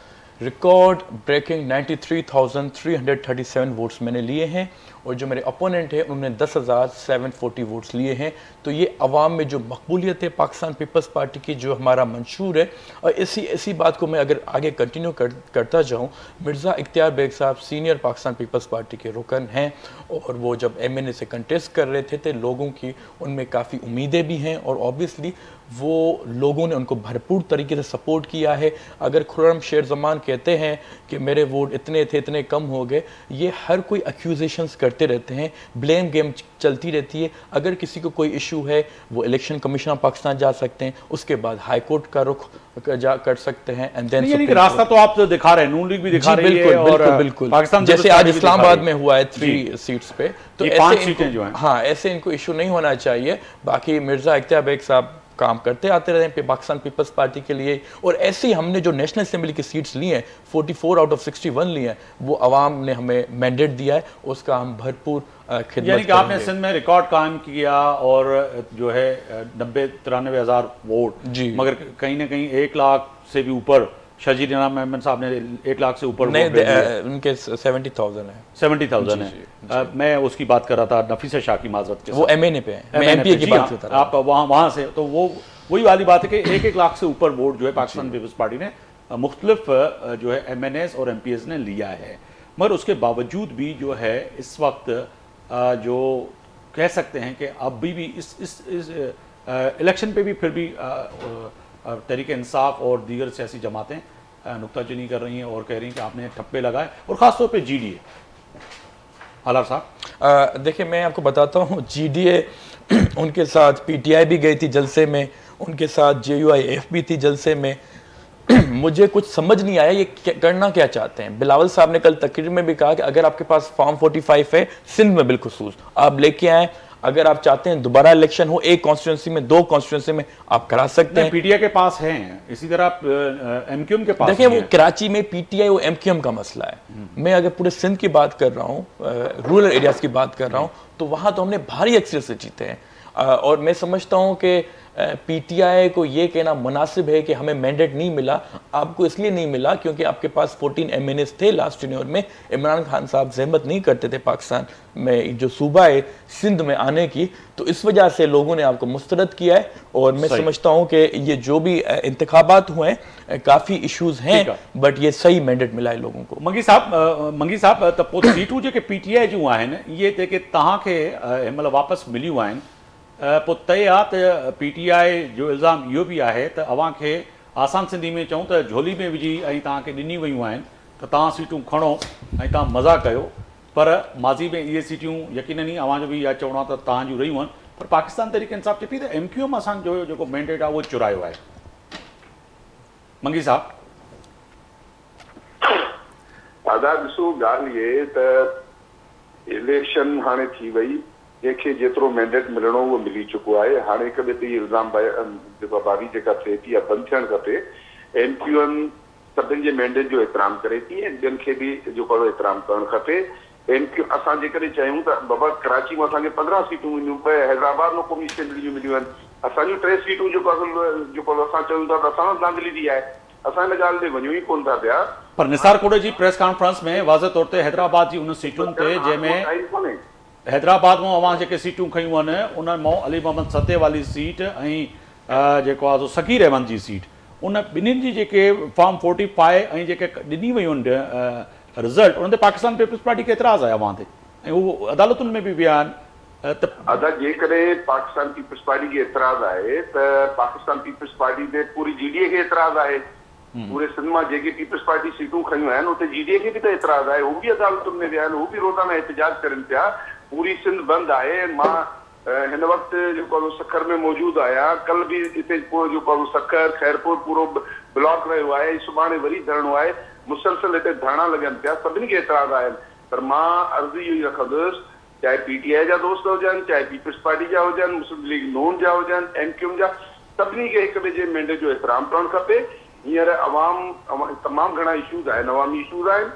रिकॉर्ड ब्रेकिंग 93,337 वोट्स मैंने लिए हैं, और जो मेरे अपोनेंट है उन्होंने 10,740 वोट्स लिए हैं। तो ये अवाम में जो मकबूलियत है पाकिस्तान पीपल्स पार्टी की, जो हमारा मंशूर है, और इसी बात को मैं अगर आगे कंटिन्यू करता जाऊँ, मिर्ज़ा इख्तियार बेग साहब सीनियर पाकिस्तान पीपल्स पार्टी के रुकन हैं, और वो जब MNA से कंटेस्ट कर रहे थे लोगों की उनमें काफ़ी उम्मीदें भी हैं, और ऑब्वियसली वो लोगों ने उनको भरपूर तरीके से सपोर्ट किया है। अगर खुर्रम शेर ज़मान कहते हैं कि मेरे वोट इतने थे, इतने कम हो गए, ये हर कोई एक्यूजेशंस करते रहते हैं, ब्लेम गेम चलती रहती है। अगर किसी को कोई इशू है वो इलेक्शन कमीशन ऑफ पाकिस्तान जा सकते हैं, उसके बाद हाई कोर्ट का रुख कर सकते हैं, एंड देन रास्ता तो आप दिखा रहे हैं, नून लीग भी दिखा रही है, और बिल्कुल पाकिस्तान जैसे आज इस्लामाबाद में हुआ है 3 सीट्स पे, तो ऐसे जो है हाँ ऐसे इनको इशू नहीं होना चाहिए। बाकी मिर्ज़ा इख्तियार बेग साहब काम करते आते रहे हैं पाकिस्तान पीपल्स पार्टी के लिए, और ऐसे ही हमने जो नेशनल असेंबली की सीट्स ली हैं 44 आउट ऑफ 61 ली हैं, वो अवाम ने हमें मैंडेट दिया है, उसका हम भरपूर खिदमत यानी कि आपने सिंध में रिकॉर्ड कायम किया, और जो है 90-93 हज़ार वोट, मगर कहीं ना कहीं 1 लाख से भी ऊपर शजीर इनाम मेमन साहब ने 1 लाख से ऊपर नहीं, उनके 70,000 है, 70,000 है। मैं उसकी बात कर रहा था नफीसा शाह की माजरत के, वो MNA पे है, मैं MPA की बात करता था। आप वहाँ से, तो वो वही वाली बात है कि 1 लाख से ऊपर वोट जो है पाकिस्तान पीपल्स पार्टी ने मुख्तलिफ जो है MNAs और MPs ने लिया है, मगर उसके बावजूद भी जो है इस वक्त जो कह सकते हैं कि अब भी इस इलेक्शन पे भी फिर भी तहरीक इंसाफ और दीगर सियासी जमातें नुक्ताचीनी कर रही हैं और कह रही हैं कि आपने ठप्पे लगाए, और ख़ासतौर पे GDA। हालार साहब देखिए, मैं आपको बताता हूँ, GDA उनके साथ PTI भी गई थी जलसे में, उनके साथ JUIF भी थी जलसे में। मुझे कुछ समझ नहीं आया ये करना क्या चाहते हैं। बिलावल साहब ने कल तकरीर में भी कहा कि अगर आपके पास फॉर्म 45 है सिंध में बिलखुसूस, आप लेके आए, अगर आप चाहते हैं दोबारा इलेक्शन हो, एक कॉन्स्टिट्यूंसी में 2 कॉन्स्टिट्यूंसी में आप करा सकते हैं। PTI के पास हैं, इसी तरह MQM के पास। देखिए, वो कराची में PTI और MQM का मसला है। मैं अगर पूरे सिंध की बात कर रहा हूँ, रूरल एरियाज की बात कर रहा हूँ, तो वहां तो हमने भारी अक्सर से जीते हैं, और मैं समझता हूँ कि PTI को ये कहना मुनासिब है कि हमें मैंडेट नहीं मिला। आपको इसलिए नहीं मिला क्योंकि आपके पास 14 MNAs थे लास्ट टेन्योर में। इमरान खान साहब जहमत नहीं करते थे पाकिस्तान में जो सूबा है सिंध में आने की, तो इस वजह से लोगों ने आपको मुस्तरद किया है। और मैं समझता हूँ कि ये जो भी इंतखाबात हुए हैं, काफ़ी इशूज़ हैं, बट ये सही मैंडेट मिला है लोगों को। मंगी साहब त पोइ सीटूं जेके PTI जूं आहिनि, इहे जेके तव्हांखे हिन महिल वापसि मिलियूं आहिनि, पोइ तय आहे त PTI जो इल्ज़ाम इहो बि आहे त अव्हां खे आसान सिंधी में चऊं त झोली में विझी ऐं तव्हांखे ॾिनी वियूं आहिनि त तव्हां सीटूं खणो ऐं तव्हां मज़ा कयो, पर माज़ी में इहे सीटियूं यकीनन ई अव्हां जो बि इहा चवणो आहे त तव्हां जूं रहियूं आहिनि, पर पाकिस्तान तहरीक इंसाफ़ चए पई त MQM असांजो जेको मैंडेट आहे उहो चुरायो आहे। मंगी साहब दादा ॾिसो, ॻाल्हि इहे त इलेक्शन हाणे थी वई, जंहिंखे जेतिरो मैंडेट मिलणो उहो मिली चुको आहे। हाणे हिक ॿिए ते इल्ज़ाम बारी जेका थिए थी या बंदि थियणु खपे। MQM सभिनि जे मैंडेट जो एतिराम करे थी ऐं ॿियनि खे बि जेको एतिराम करणु खपे। असां जेकॾहिं चयूं त बाबा कराची में असांखे 15 सीटूं मिलियूं, 2 हैदराबाद में क़ौमी असेंबली जूं मिलियूं आहिनि, असांजूं 3 सीटूं जेको असां चयूं था त असां धांधली जी आहे, असां हिन ॻाल्हि ते वञूं ई कोन था पिया। पर निसार कोड़े जी प्रेस कॉन्फ्रेंस में वाज़े तौर ते हैदराबाद जी उन सीटुनि ते जंहिंमें हैदराबाद में अवां जेके सीटूं खयूं आहिनि उन्हनि मां अली मोहम्मद सते वाली सीट ऐं जेको आहे सकीर अहमद जी सीट, उन ॿिन्हिनि जी जेके फॉर्म 45 ऐं जेके ॾिनी वियूं आहिनि रिज़ल्ट, उन ते पाकिस्तान पीपल्स पार्टी खे एतिराज़ आहे अवां ते, ऐं उहो अदालतुनि में बि विया आहिनि। त अदा जेकॾहिं पाकिस्तान पीपल्स पार्टी खे एतिराज़ आहे त पाकिस्तान पीपल्स पार्टी ते पूरी GDA खे एतिराज़ आहे। पूरे सिंध मां जेके पीपल्स पार्टी सीटूं खयूं आहिनि उते GDA खे बि त एतिराज़ आहे, हू बि अदालतुनि में विया आहिनि, हू बि रोज़ाना एहतजाज करनि पिया। पूरी सिंध बंदि आहे। मां हिन वक़्तु जेको सखर में मौजूदु आहियां, कल बि हिते जेको सखर खैरपुर पूरो ब्लॉक रहियो आहे, सुभाणे वरी धरणो आहे, मुसलसल हिते धरना लॻनि पिया, सभिनी खे एतिराज़ आहिनि। पर मां अर्ज़ी इहो ई रखंदुसि, चाहे PTI जा दोस्त हुजनि, चाहे पीपल्स पार्टी जा हुजनि, मुस्लिम लीग नून जा हुजनि, MQM जा, सभिनी खे हिक ॿिए जे मैंडेट जो एतिराम करणु खपे। हींअर तमामु घणा इशूज़ आहिनि, अवामी इशूज़ आहिनि।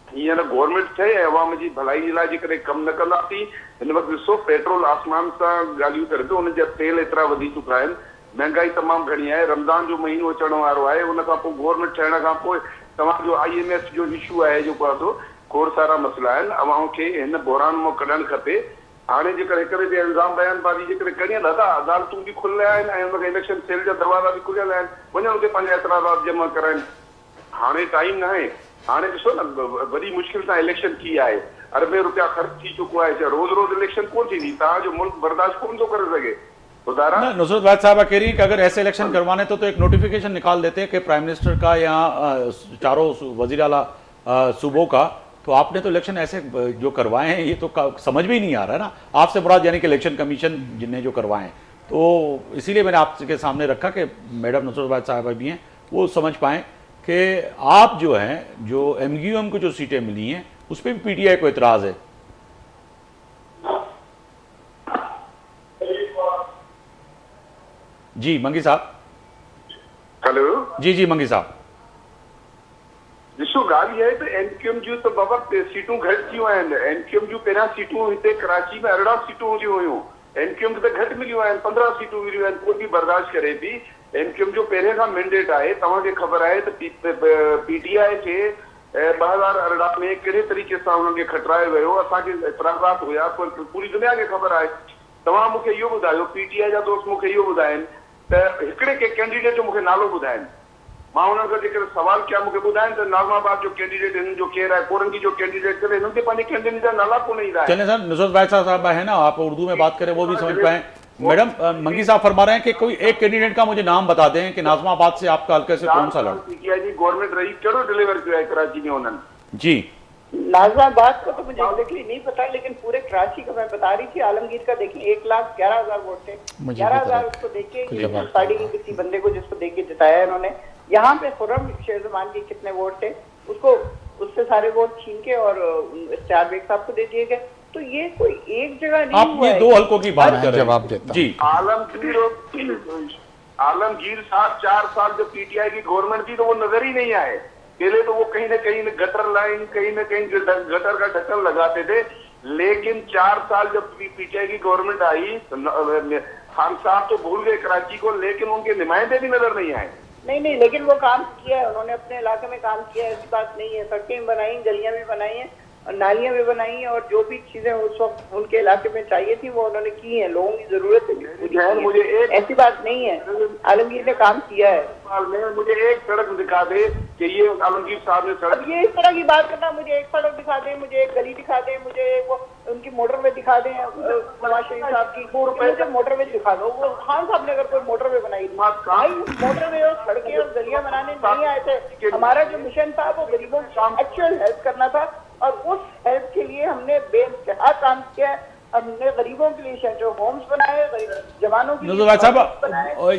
हींअर गवर्नमेंट थिए ऐं अवाम जी भलाई जे लाइ जेकॾहिं कमु न कंदासीं, हिन वक़्तु ॾिसो पेट्रोल आसमान सां ॻाल्हियूं करे थो, हुन जा तेल एतिरा वधी चुका आहिनि, महांगाई तमामु घणी आहे, रमज़ान जो महीनो अचण वारो आहे, उन खां पोइ गवर्नमेंट थियण खां पोइ तव्हांजो IMF जो इशू आहे जेको आहे खोड़ सारा मसला आहिनि, अवाम खे हिन बहरान मां कढणु खपे। हाणे जेकर हिकिड़े ते इल्ज़ाम बयानबाज़ी जेकर करियूं दादा, अदालतूं बि खुलियल आहिनि ऐं हुनखे इलेक्शन सेल जा दरवाज़ा बि खुलियल आहिनि, वञनि हुते पंहिंजा एतिराज़ात जमा कराइनि। हाणे टाइम न आहे। हाणे ॾिसो न वॾी मुश्किल सां इलेक्शन थी आहे, अरबे रुपया ख़र्च थी चुको आहे, रोज़ रोज़ इलेक्शन कोन थींदी, तव्हांजो मुल्क बर्दाश्त कोन थो करे सघे। नुसरत वाहिद साहब कह रही कि अगर ऐसे इलेक्शन करवाने तो एक नोटिफिकेशन निकाल देते कि प्राइम मिनिस्टर का या चारों वजीर आला सूबों का, तो आपने तो इलेक्शन ऐसे जो करवाए हैं ये तो समझ में ही नहीं आ रहा है ना। आपसे मुराद यानी कि इलेक्शन कमीशन जिनने जो करवाए हैं, तो इसीलिए मैंने आपके सामने रखा कि मैडम नुसरत वाहिद साहब भी हैं वो समझ पाएँ कि आप जो हैं जो MQM को जो सीटें मिली हैं उस पर भी PTI को एतराज़ है। जी मंगी साहब। हेलो जी मंगी साहब। ॾिसो ॻाल्हि इहा आहे त MQM जूं त बाबा सीटूं घटि थियूं आहिनि। MQM जूं पहिरियां सीटूं हिते कराची में 18 सीटूं हूंदियूं हुयूं, MQM खे त घटि मिलियूं आहिनि, 15 सीटूं मिलियूं आहिनि, कोई बि बर्दाश्त करे थी। MQM जो पहिरें खां मैंडेट आहे, तव्हांखे ख़बर आहे त PTI खे 2018 में कहिड़े तरीक़े सां हुननि खे खटरायो वियो, असांखे एतिराज़ात हुया, पूरी दुनिया खे ख़बर आहे। तव्हां मूंखे इहो ॿुधायो, PTI जा दोस्त मूंखे इहो ॿुधाइनि त हिकिड़े के कैंडिडेट जो मूंखे नालो ॿुधाइनि। मां हुननि खां जेकर सवाल कया, मूंखे ॿुधाइनि त नाज़माबाद जो कैंडिडेट हिननि जो केरु आहे, कोरंगी जो कैंडिडेट करे, हिननि खे पंहिंजे कैंडिडेट जा नाला कोन ईंदा आहिनि। चलें सर, नुसरत वाहिद साहब है ना, आप उर्दू में बात करें वो भी समझ पाएं। मैडम मंगी साहब फरमा रहे हैं कि कोई एक कैंडिडेट का मुझे नाम बता दें कि नाज़माबाद से आपका हल्के से कौन सा लड़। PTI जी गवर्नमेंट रही, कहिड़ो डिलीवर किया है कराची में उन्होंने? जी नाज़माबाद को तो मुझे एग्जैक्टली नहीं पता, लेकिन पूरे कराची का मैं बता रही थी। आलमगीर का देखिए 1,11,000 वोट थे, 11,000 उसको देके पार्टी के किसी बंदे को जिसको देके जिताया इन्होंने। यहाँ पे खुर्रम शेरजमान के कितने वोट थे, उसको उससे सारे वोट छीन के और इश्तियार बेग साहब को दे दिए गए। तो ये कोई एक जगह नहीं आप ये दो हल्कों की बात कर जवाब देता जी। आलमगीर साहब 4 साल जब PTI की गवर्नमेंट थी तो वो नजर ही नहीं आए। पहले तो वो कहीं ना कहीं गटर लाइन, कहीं ना कहीं गटर का ढक्कन लगाते थे, लेकिन 4 साल जब PTI की गवर्नमेंट आई, खान साहब तो भूल गए कराची को, लेकिन उनके नुमाइंदे भी नजर नहीं आए। नहीं, लेकिन वो काम किया है उन्होंने, अपने इलाके में काम किया है, ऐसी बात नहीं है। सड़कें बनाई, गलियां भी बनाई हैं, नालियां भी बनाई हैं, और जो भी चीजें उस वक्त उनके इलाके में चाहिए थी वो उन्होंने की है। लोगों की जरूरत है, मुझे ऐसी बात नहीं है, आलमगीर ने काम किया है। मुझे एक सड़क दिखा दे कि ये आलमगीर साहब ने सड़क, ये इस तरह की बात करना, मुझे एक सड़क दिखा दे, मुझे एक गली दिखा दे, मुझे वो उनकी मोटरवे दिखा दें, नवाज शरीफ साहब की मुझे मोटरवे दिखा दो। वो खान साहब ने अगर कोई मोटरवे बनाई, भाई मोटरवे और सड़कें और गलियां बनाने नहीं आए थे। हमारा जो मिशन था वो गरीबों की एक्चुअल हेल्प करना था, और उस हेल्प के लिए हमने बेइंतहा काम किया। हमने गरीबों के लिए शेल्टर होम्स बनाए, जवानों के लिए साहब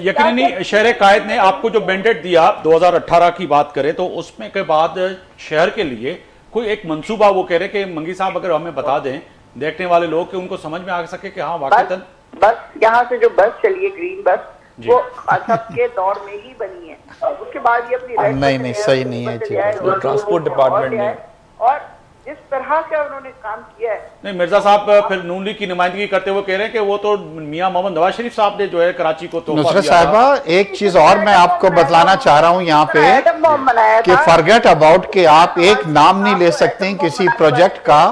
यकीनी शहर कायद ने आपको जो मैंडेट दिया 2018 की बात करें तो उसमें के बाद शहर के लिए कोई एक मंसूबा वो कह रहे कि मंगी साहब अगर हमें बता दें देखने वाले लोग कि उनको समझ में आ सके कि हाँ वाकईतन बस यहाँ से जो बस चली है ग्रीन बस, वो असद के दौर में ही बनी है। उसके बाद ये अपनी नहीं सही नहीं है ट्रांसपोर्ट डिपार्टमेंट ने, और जिस तरह से उन्होंने काम किया है। नहीं, मिर्जा साहब फिर नून लीग की नुमाइंदगी करते हुए कह रहे हैं कि वो तो मियां मोहम्मद नवाज शरीफ साहब ने जो है कराची को तो नुसरत साहिबा एक चीज और मैं आपको बतलाना चाह रहा हूं यहाँ पे कि फॉरगेट अबाउट कि आप एक नाम नहीं ले सकते किसी प्रोजेक्ट का।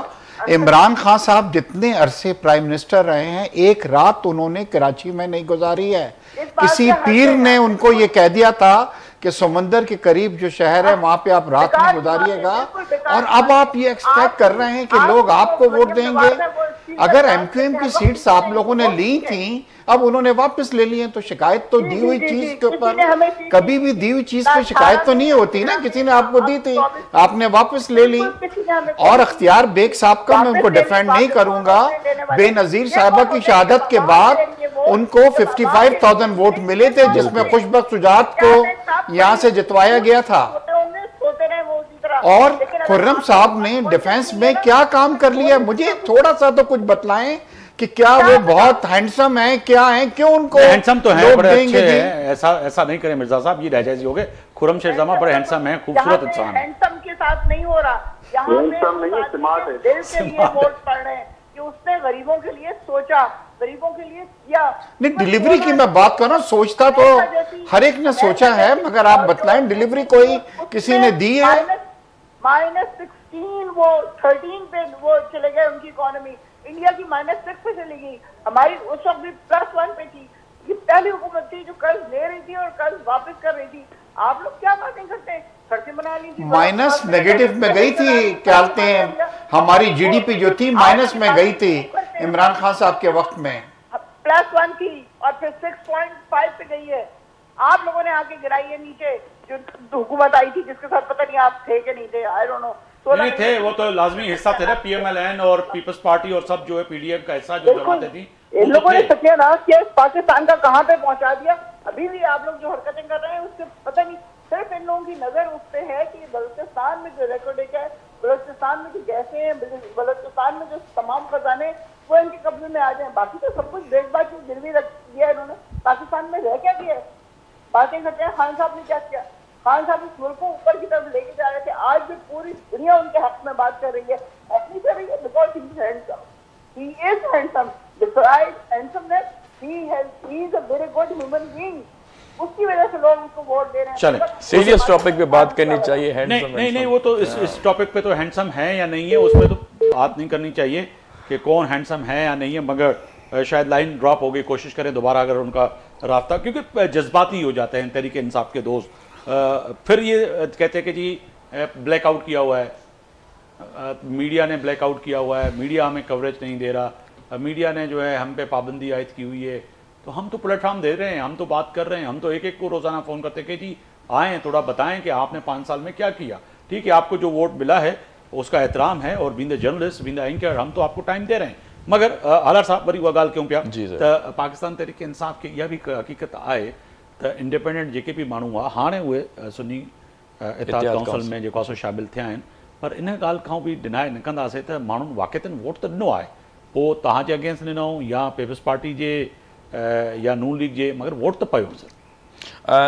इमरान खान साहब जितने अरसे प्राइम मिनिस्टर रहे हैं, एक रात उन्होंने कराची में नहीं गुजारी है। किसी पीर ने उनको ये कह दिया था कि समंदर के करीब जो शहर है वहां पे आप रात में गुजारिएगा, और अब आप ये एक्सपेक्ट कर रहे हैं कि लोग आपको वोट देंगे। अगर MQM की सीट्स आप लोगों ने ली थी, अब उन्होंने वापस ले ली हैं, तो शिकायत तो दी हुई चीज के ऊपर, कभी भी दी हुई चीज पे शिकायत तो नहीं होती ना। किसी ने आपको दी थी, आपने वापस ले ली। और अख्तियार बेग साहब का मैं उनको डिफेंड नहीं करूंगा। बेनजीर साहिबा की शहादत के बाद उनको 55,000 वोट मिले थे, जिसमें खुशबख्त सुजात को यहाँ से जितवाया गया था। और खुर्रम साहब ने डिफेंस में क्या काम कर लिया, मुझे थोड़ा सा तो कुछ बतलाएं कि क्या वो बहुत हैंडसम है, क्या है, क्यों उनको हैंडसम तो है, बड़े अच्छे हैं, ऐसा नहीं करें मिर्जा साहब, ये नाजायज हो गए। खुर्रम शेरजमा बड़े हैंडसम है, खूबसूरत इंसान है। हैंडसम के साथ नहीं हो रहा, यहाँ पे स्मार्ट है, दिल से लिए वोट पड़ रहे हैं कि उसने गरीबों के लिए सोचा, गरीबों के लिए किया। नहीं, डिलीवरी की मैं बात कर रहा हूँ, सोचता तो हर एक ने सोचा है, मगर आप बतलाएं डिलीवरी कोई किसी ने दी है? -6 16 वो 13 पे वो चले गए, उनकी इकोनॉमी इंडिया की -6 पे चली गई, हमारी उस वक्त भी +1 पे थी। ये पहली हुकूमत थी जो कर्ज ले रही थी और कर्ज वापस कर रही थी। आप लोग क्या बातें करते हैं, सड़कें बना ली थी, माइनस नेगेटिव में गई थी, क्या कहते हैं, हमारी जीडीपी जो थी माइनस में गई थी इमरान खान साहब के वक्त में, +1 थी और फिर 6.5 पे गई है। आप लोगों ने आके गिराई है नीचे, जो हुकूमत आई थी जिसके साथ पता नहीं आप थे कि नहीं थे, आई डोंट नो। नहीं थे, वो तो लाजमी हिस्सा थे ना, पीएमएलएन और पीपल्स पार्टी और सब जो है पीडीएम का हिस्सा जो जमाते थी, इन लोगों ने सत्यानाश किया पाकिस्तान का, कहाँ पे पहुंचा दिया। अभी भी आप लोग जो हरकतें कर रहे हैं उससे पता नहीं, सिर्फ इन लोगों की नजर उस पे है कि बलूचिस्तान में जो रिकॉर्ड है, बलूचिस्तान में जो गैसें हैं, बलूचिस्तान में जो तमाम खजाने वो इनके कब्जे में आ जाए। बाकी तो सब कुछ देखभाल की गिरवी रख दिया इन्होंने। पाकिस्तान में रह क्या दिया है, बातें करते हैं। खान साहब ने क्या किया, खान साहब इस मुल्क को ऊपर की तरफ लेके जा रहे थे, आज भी पूरी दुनिया उनके हक में बात कर रही है, ऐसी कर रही है because he is handsome, he is handsome, describe handsomeness, he is a very good human being, उसकी वजह से लोग उसको वोट दे रहे हैं। चले सीरियस टॉपिक पे बात करनी चाहिए। हैंडसम नहीं, वो तो इस टॉपिक पे तो हैंडसम है या नहीं है उसमें तो बात नहीं करनी चाहिए कि कौन हैंडसम है या नहीं है, मगर शायद लाइन ड्रॉप हो गई, कोशिश करें दोबारा अगर उनका रास्ता, क्योंकि जज्बाती हो जाते हैं तहरीक इंसाफ के दोस्त। फिर ये कहते हैं कि जी ब्लैकआउट किया हुआ है, मीडिया ने ब्लैकआउट किया हुआ है, मीडिया हमें कवरेज नहीं दे रहा, मीडिया ने जो है हम पे पाबंदी आयद की हुई है। तो हम तो प्लेटफॉर्म दे रहे हैं, हम तो बात कर रहे हैं, हम तो एक एक को रोज़ाना फ़ोन करते कि जी आएँ थोड़ा बताएं कि आपने 5 साल में क्या किया। ठीक है, आपको जो वोट मिला है उसका एहतराम है, और being the journalist, being the anchor, हम तो आपको टाइम दे रहे हैं। मगर आला साहब वरी उहा ॻाल्हि कयूं पिया त पाकिस्तान तहरीक इंसाफ खे इहा बि हक़ीक़त आहे त इंडिपेंडेंट जेके बि माण्हू आहे हाणे उहे सुन्नी इत्तेहाद काउंसिल में जेको आहे सो शामिल थिया आहिनि, पर इन ॻाल्हि खां बि डिनाए न कंदासीं त माण्हुनि वाक़ई वोट त ॾिनो आहे, पोइ तव्हांजे अगेंस्ट ॾिनो या पीपल्स पार्टी जे या नून लीग जे, मगर वोट त पियो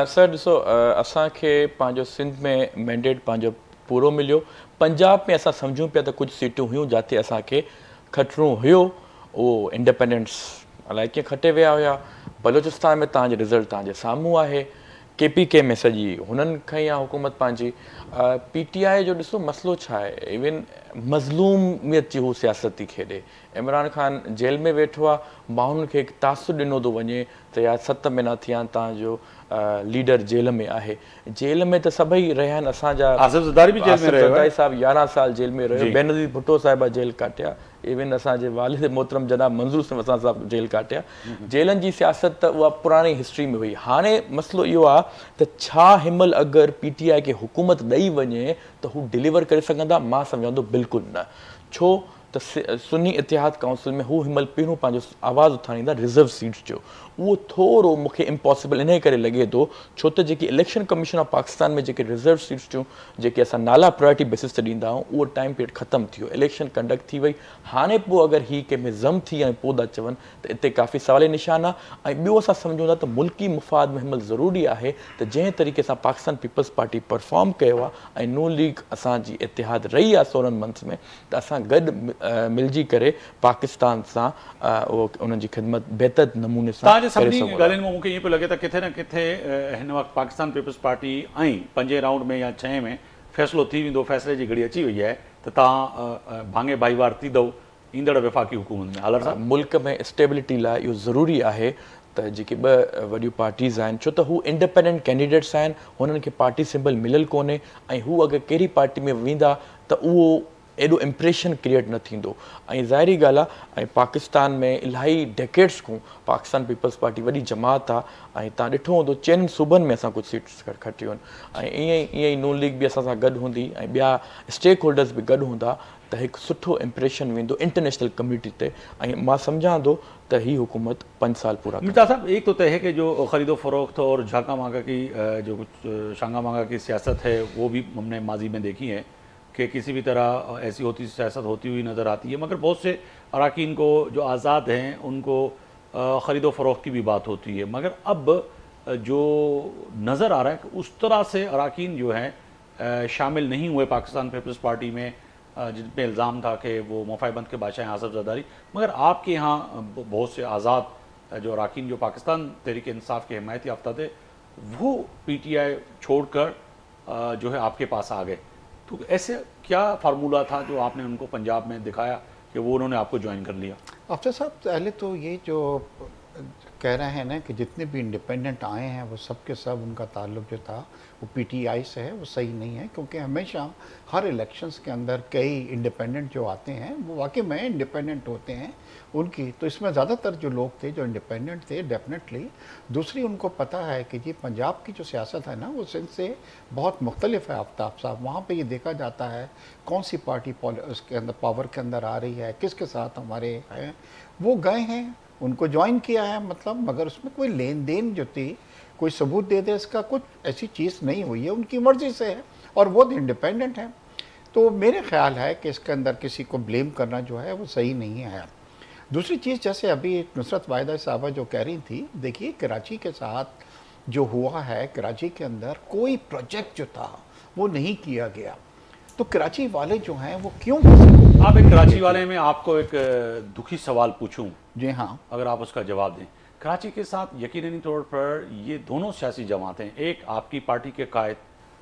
सर। ॾिसो, असांखे पंहिंजो सिंध में मैंडेट पंहिंजो पूरो मिलियो, पंजाब में असां सम्झूं पिया त कुझु सीटूं हुयूं जिते असांखे खटिणो हुयो, उहो इंडिपेंडेंस अलाए कीअं खटे विया हुया। बलूचिस्तान में तव्हांजो रिज़ल्ट तव्हांजे साम्हूं आहे, KPK में सॼी हुननि खईं आहे हुकूमत पंहिंजी। PTI जो ॾिसो मसइलो छा आहे, इवन मज़लूमियत जी हू सियासत थी खेॾे। इमरान खान जेल में वेठो आहे, माण्हुनि खे तासुर ॾिनो थो वञे त यार 7 महीना थिया आहिनि तव्हांजो लीडर जेल में आहे। जेल में त सभई रहिया आहिनि, असांजा आसिफ ज़रदारी बि जेल में रहियो आहे, साहिब 11 साल जेल में रहियो, बेनज़ीर भुट्टो साहिबा जेल काटिया, इवन असांजे वालिद मोहतरम जनाब मंज़ूर वसां साहब जेल काटिया। जेलनि जी सियासत त उहा पुराणी हिस्ट्री में हुई। हाणे मसइलो इहो आहे त छा हिमल अगरि PTI खे हुकूमत ॾेई वञे त हू डिलीवर करे सघंदा? मां सम्झां थो बिल्कुलु न। छो त सुन्नी इत्तेहाद काउंसिल में हू हिमल पहिरियों पंहिंजो आवाज़ उथारींदा रिज़र्व सीट्स जो, उहो थोरो मूंखे इम्पॉसिबल इन करे लॻे थो, छो त जेकी इलेक्शन कमीशन ऑफ पाकिस्तान में जेके रिज़र्व सीट्स जूं जेके असां नाला प्रायोरिटी बेसिस ते ॾींदा आहियूं, उहो टाइम पीरियड ख़तमु थी वियो, इलेक्शन कंडक्ट थी वई। हाणे पोइ अगरि हीअ कंहिंमें ज़म थी ऐं पोइ था चवनि त हिते काफ़ी सवाल निशान आहे। ऐं ॿियो असां सम्झूं था त मुल्की मुफ़ाद में हिमल ज़रूरी आहे त जंहिं तरीक़े सां पाकिस्तान पीपल्स पार्टी परफॉर्म कयो आहे ऐं नून लीग असांजी इतिहाद रही आहे 16 मंथ्स में, त असां गॾु मिलजी करे पाकिस्तान सां उन्हनि जी ख़िदमत बहितर नमूने सां करे सघूं। ॻाल्हियुनि में मूंखे ईअं पियो लॻे त किथे न किथे हिन वक़्तु पाकिस्तान पीपल्स पार्टी ऐं 5 राउंड में या 6 में फ़ैसिलो थी वेंदो, फ़ैसिले जी घड़ी अची वई आहे त तव्हां भाङे भाईवार थींदो ईंदड़ वफ़ाक़ी हुकूमत में। हालर साहब, मुल्क में स्टेबिलिटी लाइ इहो ज़रूरी आहे त जेके 2 वॾियूं पार्टीज़ आहिनि, छो त हू इंडिपेंडेंट कैंडिडेट्स आहिनि, हुननि खे पार्टी सिंबल मिलियलु कोन्हे, ऐं हू अगरि कहिड़ी पार्टी में वेंदा त उहो एॾो इम्प्रेशन क्रिएट न थींदो। ऐं ज़ाहिरी ॻाल्हि आहे, ऐं पाकिस्तान में इलाही डेकेड्स खां पाकिस्तान पीपल्स पार्टी वॾी जमात आहे, ऐं तव्हां ॾिठो हूंदो 4 सूबनि में असां कुझु सीट्स खटियूं आहिनि, ऐं ईअं ई नून लीग बि असां सां गॾु हूंदी ऐं ॿिया स्टेक होल्डर्स बि गॾु हूंदा त हिकु सुठो इम्प्रेशन वेंदो इंटरनेशनल कम्युनिटी ते। ऐं मां सम्झां थो त हीअ हुकूमत 5 साल पूरा। मिर्ज़ा साहब, एक तो तय है कि जो खरीदो फरोख्त और झाका मांगा की जो कुछ शांगा मांगा की सियासत है वो भी हमने माजी में देखी है कि किसी भी तरह ऐसी सियासत होती हुई नज़र आती है, मगर बहुत से अरकान को जो आज़ाद हैं उनको ख़रीदो फरोख्त की भी बात होती है। मगर अब जो नज़र आ रहा है कि उस तरह से अरकान जो हैं शामिल नहीं हुए पाकिस्तान पीपल्स पार्टी में, जिन पे इल्ज़ाम था कि वो मफायबंद के बादशाह हैं आसिफ ज़रदारी, मगर आपके यहाँ बहुत से आज़ाद जो अरकान जो पाकिस्तान तहरीक इंसाफ के हिमायत याफ्ता थे वो PTI छोड़कर जो है आपके पास आ गए। तो ऐसे क्या फार्मूला था जो आपने उनको पंजाब में दिखाया कि वो उन्होंने आपको ज्वाइन कर लिया? अफसर साहब, पहले तो ये जो कह रहे हैं ना कि जितने भी इंडिपेंडेंट आए हैं वो सब के सब उनका ताल्लुक जो था वो पीटीआई से है, वो सही नहीं है। क्योंकि हमेशा हर इलेक्शंस के अंदर कई इंडिपेंडेंट जो आते हैं वो वाकई में इंडिपेंडेंट होते हैं उनकी। तो इसमें ज़्यादातर जो लोग थे जो इंडिपेंडेंट थे डेफिनेटली। दूसरी, उनको पता है कि जी पंजाब की जो सियासत है ना वो सिंध से बहुत मुख्तलिफ है आफ्ताब साहब। वहाँ पे ये देखा जाता है कौन सी पार्टी उसके अंदर पावर के अंदर आ रही है, किसके साथ हमारे हैं। वो गए हैं, उनको ज्वाइन किया है मतलब, मगर उसमें कोई लेन देन जो थी, कोई सबूत दे दे इसका, कुछ ऐसी चीज़ नहीं हुई है। उनकी मर्ज़ी से है और वो इंडिपेंडेंट है। तो मेरे ख्याल है कि इसके अंदर किसी को ब्लेम करना जो है वो सही नहीं है। दूसरी चीज़, जैसे अभी नुसरत वाहिदा साहबा जो कह रही थी, देखिए कराची के साथ जो हुआ है, कराची के अंदर कोई प्रोजेक्ट जो था वो नहीं किया गया। तो कराची वाले जो हैं वो क्यों आप एक कराची वाले में आपको एक दुखी सवाल पूछूं, जी हाँ, अगर आप उसका जवाब दें। कराची के साथ यकीननी तौर पर ये दोनों सियासी जमातें, एक आपकी पार्टी के कायद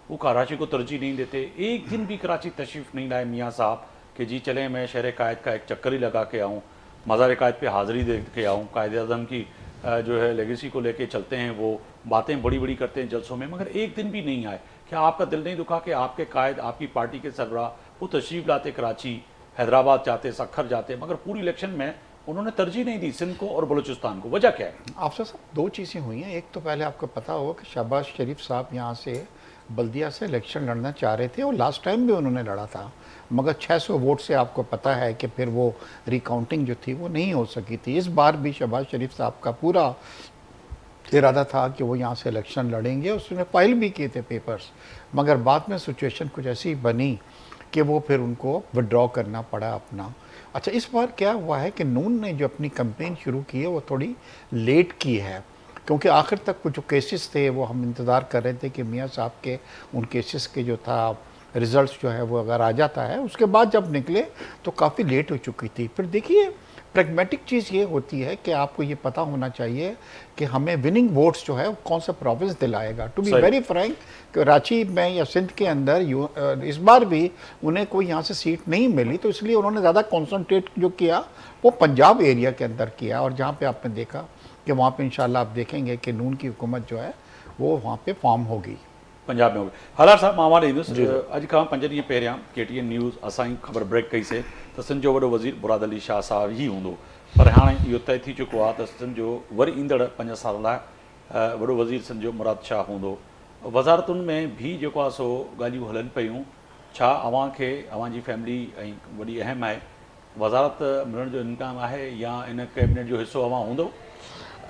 वो कराची को तरजीह नहीं देते, एक दिन भी कराची तशरीफ़ नहीं लाए मियाँ साहब कि जी चलें मैं शहर कायद का एक चक्कर ही लगा के आऊँ, मज़ार कायद पे हाज़िरी दे के आऊँ, कायद-ए-आज़म की जो है लेगेसी को लेके चलते हैं, वो बातें बड़ी बड़ी करते हैं जलसों में, मगर एक दिन भी नहीं आए। क्या आपका दिल नहीं दुखा कि आपके कायद, आपकी पार्टी के सरबराह वो तशरीफ़ लाते कराची, हैदराबाद जाते, सखर जाते, मगर पूरी इलेक्शन में उन्होंने तरजीह नहीं दी सिंध को और बलूचिस्तान को? वजह क्या है? अफसर साहब, दो चीज़ें हुई हैं। एक तो पहले आपको पता होगा कि शहबाज शरीफ साहब यहाँ से बल्दिया से इलेक्शन लड़ना चाह रहे थे और लास्ट टाइम भी उन्होंने लड़ा था, मगर 600 वोट से आपको पता है कि फिर वो रिकाउंटिंग जो थी वो नहीं हो सकी थी। इस बार भी शहबाज शरीफ साहब का पूरा इरादा था कि वो यहाँ से इलेक्शन लड़ेंगे, उसने फाइल भी किए थे पेपर्स, मगर बाद में सिचुएशन कुछ ऐसी बनी कि वो फिर उनको विड्रॉ करना पड़ा अपना। अच्छा, इस बार क्या हुआ है कि नून ने जो अपनी कैंपेन शुरू की है वो थोड़ी लेट की है, क्योंकि आखिर तक कुछ जो केसेस थे वो हम इंतज़ार कर रहे थे कि मियाँ साहब के उन केसेस के जो था रिज़ल्ट जो है वो अगर आ जाता है, उसके बाद जब निकले तो काफ़ी लेट हो चुकी थी। फिर देखिए, प्रैग्मेटिक चीज़ ये होती है कि आपको ये पता होना चाहिए कि हमें विनिंग वोट्स जो है कौन सा प्रोविंस दिलाएगा। To be very frank, Karachi में या सिंध के अंदर इस बार भी उन्हें कोई यहाँ से सीट नहीं मिली, तो इसलिए उन्होंने ज़्यादा कॉन्सनट्रेट जो किया वो पंजाब एरिया के अंदर किया, और जहाँ पे आपने देखा कि वहाँ पे इंशाल्लाह आप देखेंगे कि नून की हुकूमत जो है वो वहाँ पे फॉर्म होगी, पंजाब में होगी। हालार साहब, मां वाले अॼु खां 5 ॾींहं पहिरियां KTN न्यूज़ असां ख़बर ब्रेक कईसीं त सिंध जो वॾो वज़ीर मुराद अली शाह साहब ही हूंदो, पर हाणे इहो तय थी चुको आहे त सिंध जो वरी ईंदड़ 5 साल लाइ वॾो वज़ीर सिंध जो मुराद शाह हूंदो। वज़ारतुनि में भी जेको आहे सो ॻाल्हियूं हलनि पियूं, छा अव्हां खे अव्हां जी फैमिली ऐं वॾी अहम आहे, वज़ारत मिलण जो इम्कान आहे या इन कैबिनेट जो हिसो अव्हां हूंदो?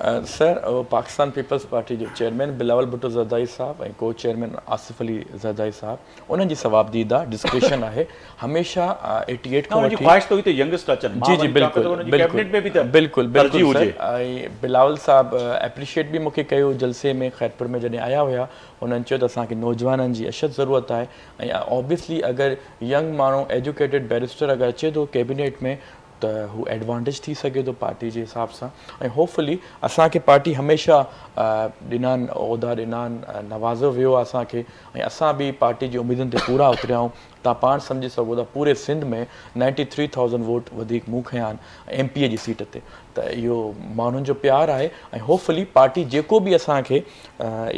सर, पाकिस्तान पीपल्स पार्टी जो चेयरमैन बिलावल भुट्टो ज़रदारी साहब ऐं को चेयरमैन आसिफ अली ज़रदारी साहब, उन्हनि जी सवाबदीदा डिस्क्रिशन आहे हमेशा 88 खां वठी ख़्वाहिश तो यंगस्ट अचनि। जी जी बिल्कुल ऐं बिलावल साहब एप्रिशिएट भी मूंखे कयो जलसे में खैरपुर में जॾहिं आया हुया, उन्हनि चयो त असांखे नौजवाननि जी अशद ज़रूरत आहे ऐं ऑब्वियसली अगरि यंग माण्हू एजुकेटेड बैरिस्टर अगरि अचे थो कैबिनेट में त हू एडवांटेज थी सके थो पार्टी जे हिसाब सां। ऐं होपफुली असांखे पार्टी हमेशा ॾिनान उहिदा ॾिनान, नवाज़ो वियो आहे असांखे, ऐं असां बि पार्टी जी उमेदुनि ते पूरा उतरिया आहियूं। तव्हां पाण सम्झी सघो था पूरे सिंध में 93,000 वोट वधीक मूं खयां आहिनि MP जी सीट ते, त इहो माण्हुनि जो प्यारु आहे। ऐं होपफुली पार्टी जेको बि असांखे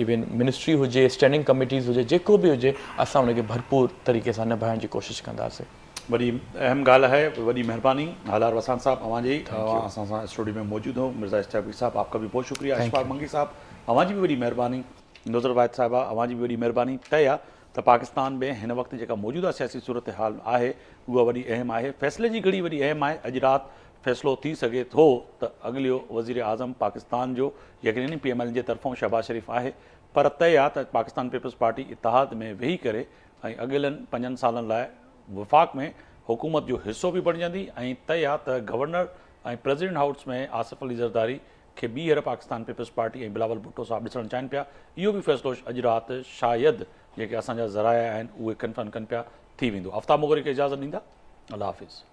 इवन मिनिस्ट्री हुजे, स्टैंडिंग कमिटीज़ हुजे, जेको बि हुजे, असां उनखे भरपूर तरीक़े सां निभाइण जी कोशिशि कंदासीं। बड़ी अहम गाल है, बड़ी मेहरबानी। हालार वसान साहब अवां जी स्टूडियो में मौजूद हो। मिर्ज़ा इस्ताक़ी साहब आपका भी बहुत शुक्रिया। अशफाक मंगी साहब अवां जी भी बड़ी मेहरबानी। नज़र वाहिद साहिबा अवां जी भी बड़ी मेहरबानी। तय आहे त पाकिस्तान में हिन वक्त जेका मौजूदा सियासी सूरत हाल आहे उहा वॾी अहम आहे, फ़ैसिले जी घड़ी वॾी अहम आहे। अॼु राति फ़ैसिलो थी सघे थो त अॻिलो वज़ीर आज़म पाकिस्तान जो यकीननी PML जे तरफ़ों शहबाज शरीफ़ आहे, पर तय आहे त पाकिस्तान पीपल्स पार्टी इतिहाद में वेही करे ऐं अॻिलनि 5 सालनि लाइ वफ़ाक़ में हुकूमत जो हिस्सो भी बणिजंदी। ऐं तय आहे त गवर्नर ऐं प्रेसिडेंट हाउस में आसिफ अली ज़रदारी खे ॿीहर पाकिस्तान पीपल्स पार्टी ऐं बिलावल भुट्टो साहब ॾिसणु चाहिनि पिया। इहो बि फ़ैसिलो अॼु राति शायदि जेके असांजा ज़राया आहिनि उहे कंफर्म कनि पिया थी वेंदो। आफ्ताब मोगरी खे इजाज़त ॾींदा। अल्लाह हाफ़िज़।